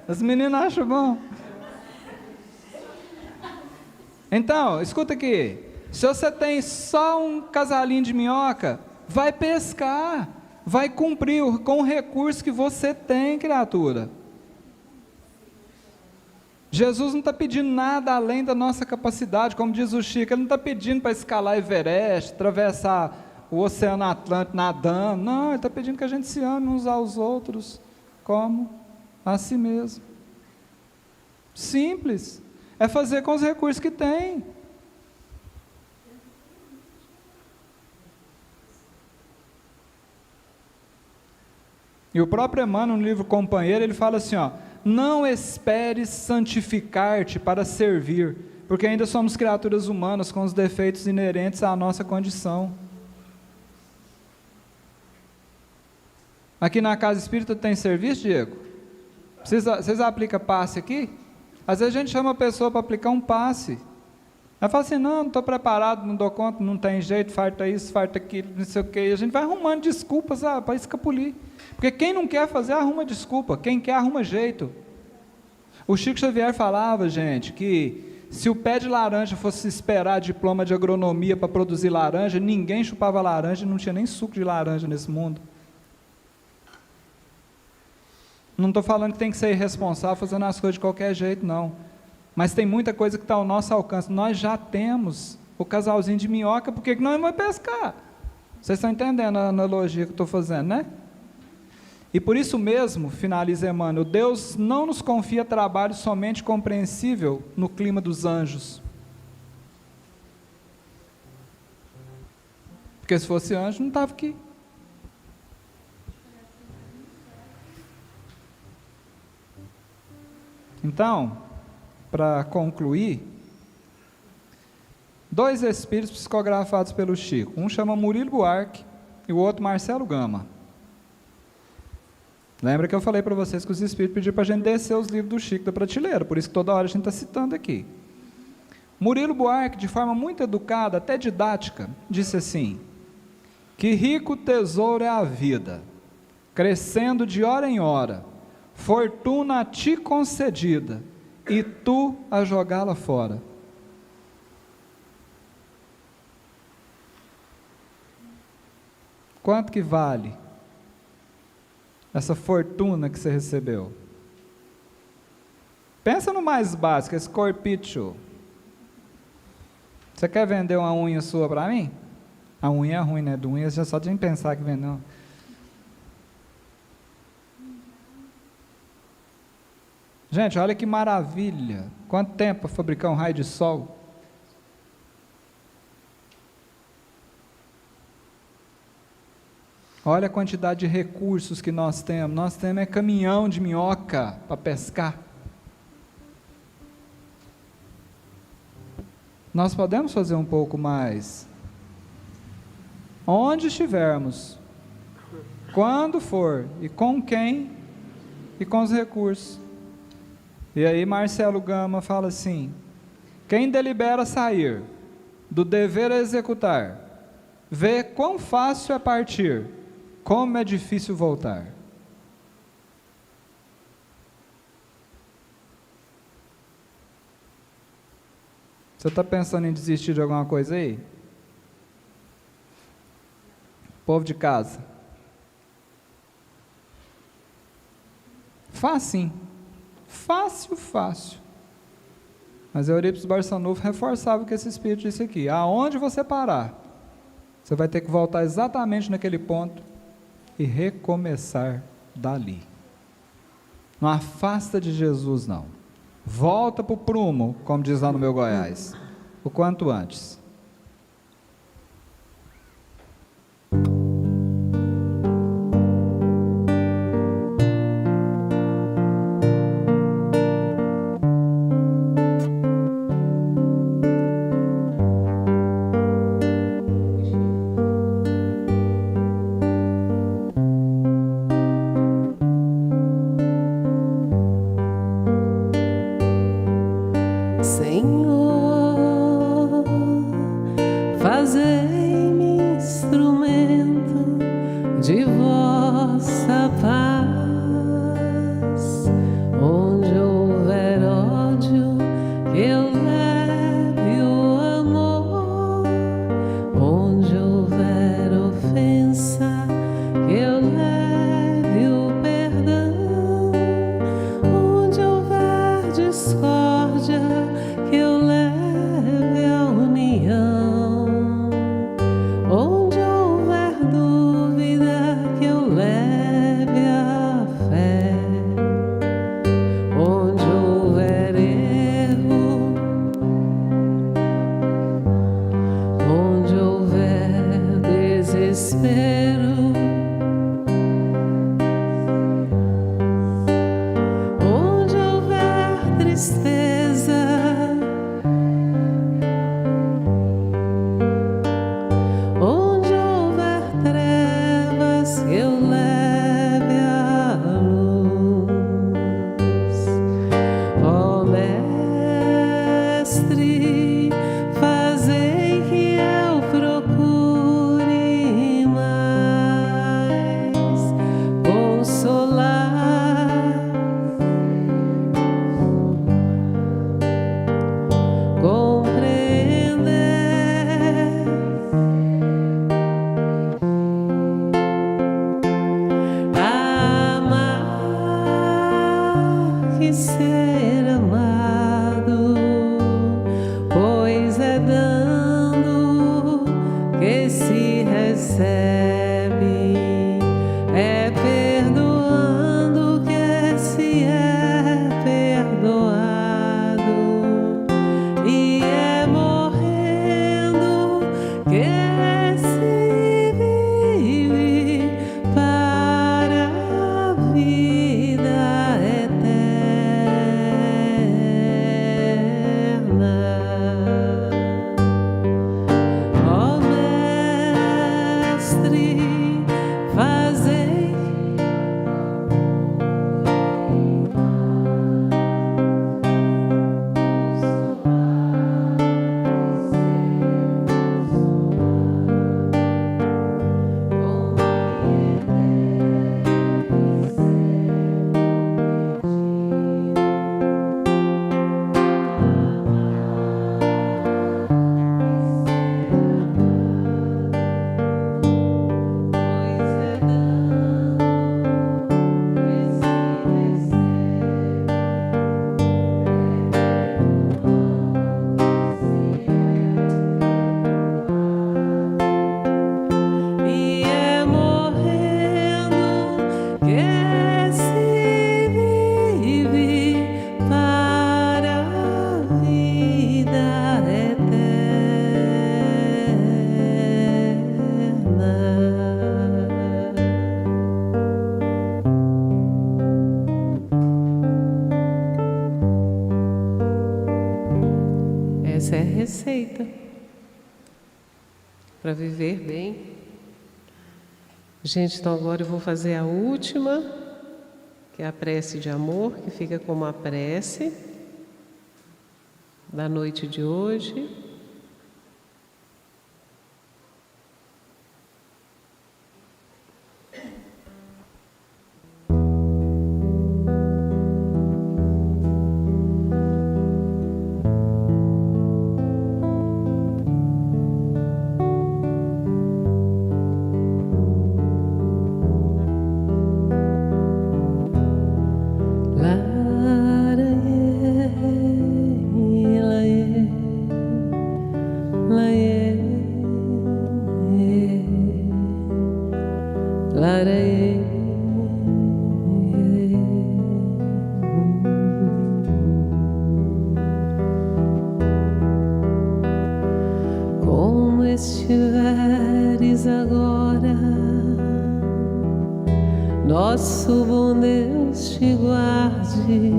S3: As meninas acham bom. Então, escuta aqui. Se você tem só um casalinho de minhoca, vai pescar. Vai cumprir com o recurso que você tem, criatura. Jesus não está pedindo nada além da nossa capacidade, como diz o Chico, ele não está pedindo para escalar Everest, atravessar o Oceano Atlântico nadando, não, ele está pedindo que a gente se ame uns aos outros, como a si mesmo. Simples, é fazer com os recursos que tem. E o próprio Emmanuel, no livro Companheiro, ele fala assim, não esperes santificar-te para servir, porque ainda somos criaturas humanas com os defeitos inerentes à nossa condição. Aqui na Casa Espírita tem serviço, Diego? Vocês aplicam passe aqui? Às vezes a gente chama a pessoa para aplicar um passe. Ela fala assim, não estou preparado, não dou conta, não tem jeito, farta isso, farta aquilo, não sei o quê. E a gente vai arrumando desculpas para escapulir. Porque quem não quer fazer, arruma desculpa. Quem quer, arruma jeito. O Chico Xavier falava, gente, que se o pé de laranja fosse esperar diploma de agronomia para produzir laranja, ninguém chupava laranja e não tinha nem suco de laranja nesse mundo. Não estou falando que tem que ser irresponsável fazendo as coisas de qualquer jeito, não. Mas tem muita coisa que está ao nosso alcance. Nós já temos o casalzinho de minhoca, por que nós vamos pescar? Vocês estão entendendo a analogia que eu estou fazendo, né? E por isso mesmo, finaliza Emmanuel, Deus não nos confia trabalho somente compreensível no clima dos anjos. Porque se fosse anjo, não estava aqui. Então, para concluir, 2 espíritos psicografados pelo Chico. Um chama Murilo Buarque e o outro Marcelo Gama. Lembra que eu falei para vocês que os espíritos pediram para a gente descer os livros do Chico da prateleira, por isso que toda hora a gente está citando aqui. Murilo Buarque, de forma muito educada, até didática, disse assim: que rico tesouro é a vida, crescendo de hora em hora, fortuna a ti concedida, e tu a jogá-la fora. Quanto que vale essa fortuna que você recebeu? Pensa no mais básico, esse corpício. Você quer vender uma unha sua para mim? A unha é ruim, né? Do unha já só de pensar que vem, não. Gente, olha que maravilha. Quanto tempo para fabricar um raio de sol? Olha a quantidade de recursos que nós temos. Nós temos caminhão de minhoca para pescar. Nós podemos fazer um pouco mais. Onde estivermos, quando for, e com quem, e com os recursos. E aí Marcelo Gama fala assim: quem delibera sair do dever a executar, vê quão fácil é partir, como é difícil voltar. Você está pensando em desistir de alguma coisa aí? Povo de casa. Facinho. Fácil, fácil. Mas Eurípides Barçanufo reforçava o que esse Espírito disse aqui. Aonde você parar, você vai ter que voltar exatamente naquele ponto e recomeçar dali. Não afasta de Jesus, não. Volta para o prumo, como diz lá no meu Goiás, o quanto antes.
S1: Senhor, receita para viver bem. Gente, então agora eu vou fazer a última, que é a prece de amor, que fica como a prece da noite de hoje. Como estiveres agora, nosso bom Deus te guarde.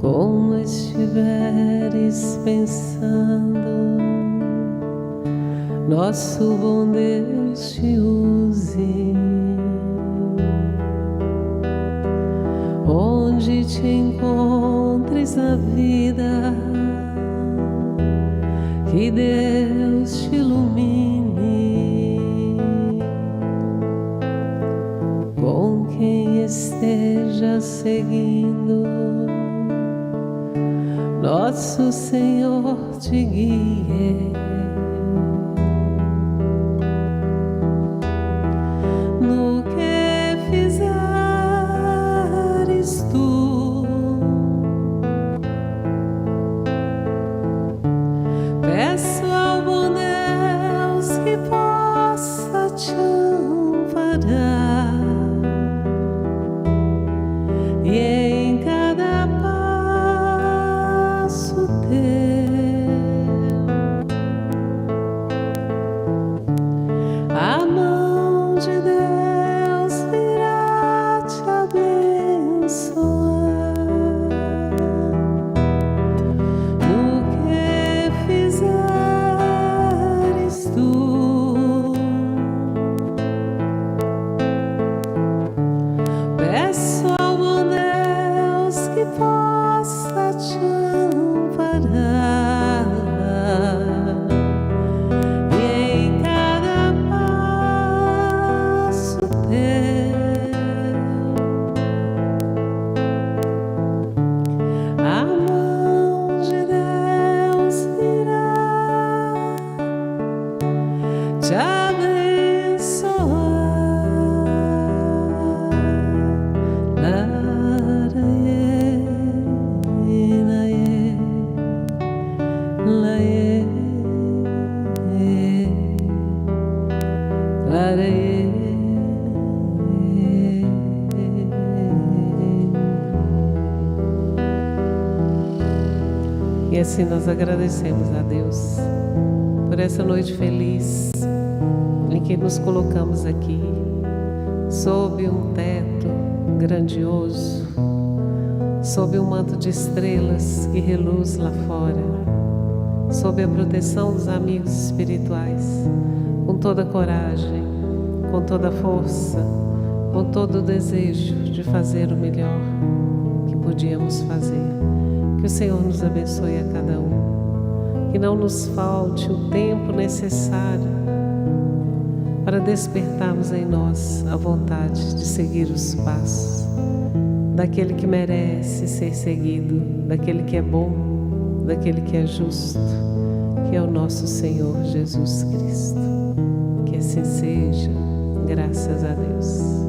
S1: Como estiveres pensando, nosso bom Deus te use. Onde te encontres na vida, que Deus te ilumine. Com quem esteja seguindo, nosso Senhor te guie. No que fizeres tu, peço ao bom Deus que possa te amparar, e em cada passo teu, a mão de Deus virá te abençoar. No que fizeres tu, peço ao bom Deus que possa te amparar, e em cada passo teu, a mão de Deus virá te abençoar. E assim nós agradecemos a Deus por essa noite feliz em que nos colocamos aqui sob um teto grandioso, sob um manto de estrelas que reluz lá fora, sob a proteção dos amigos espirituais, com toda a coragem, com toda a força, com todo o desejo de fazer o melhor que podíamos fazer. Que o Senhor nos abençoe a cada um, que não nos falte o tempo necessário para despertarmos em nós a vontade de seguir os passos daquele que merece ser seguido, daquele que é bom, daquele que é justo, que é o nosso Senhor Jesus Cristo. Que assim seja, graças a Deus.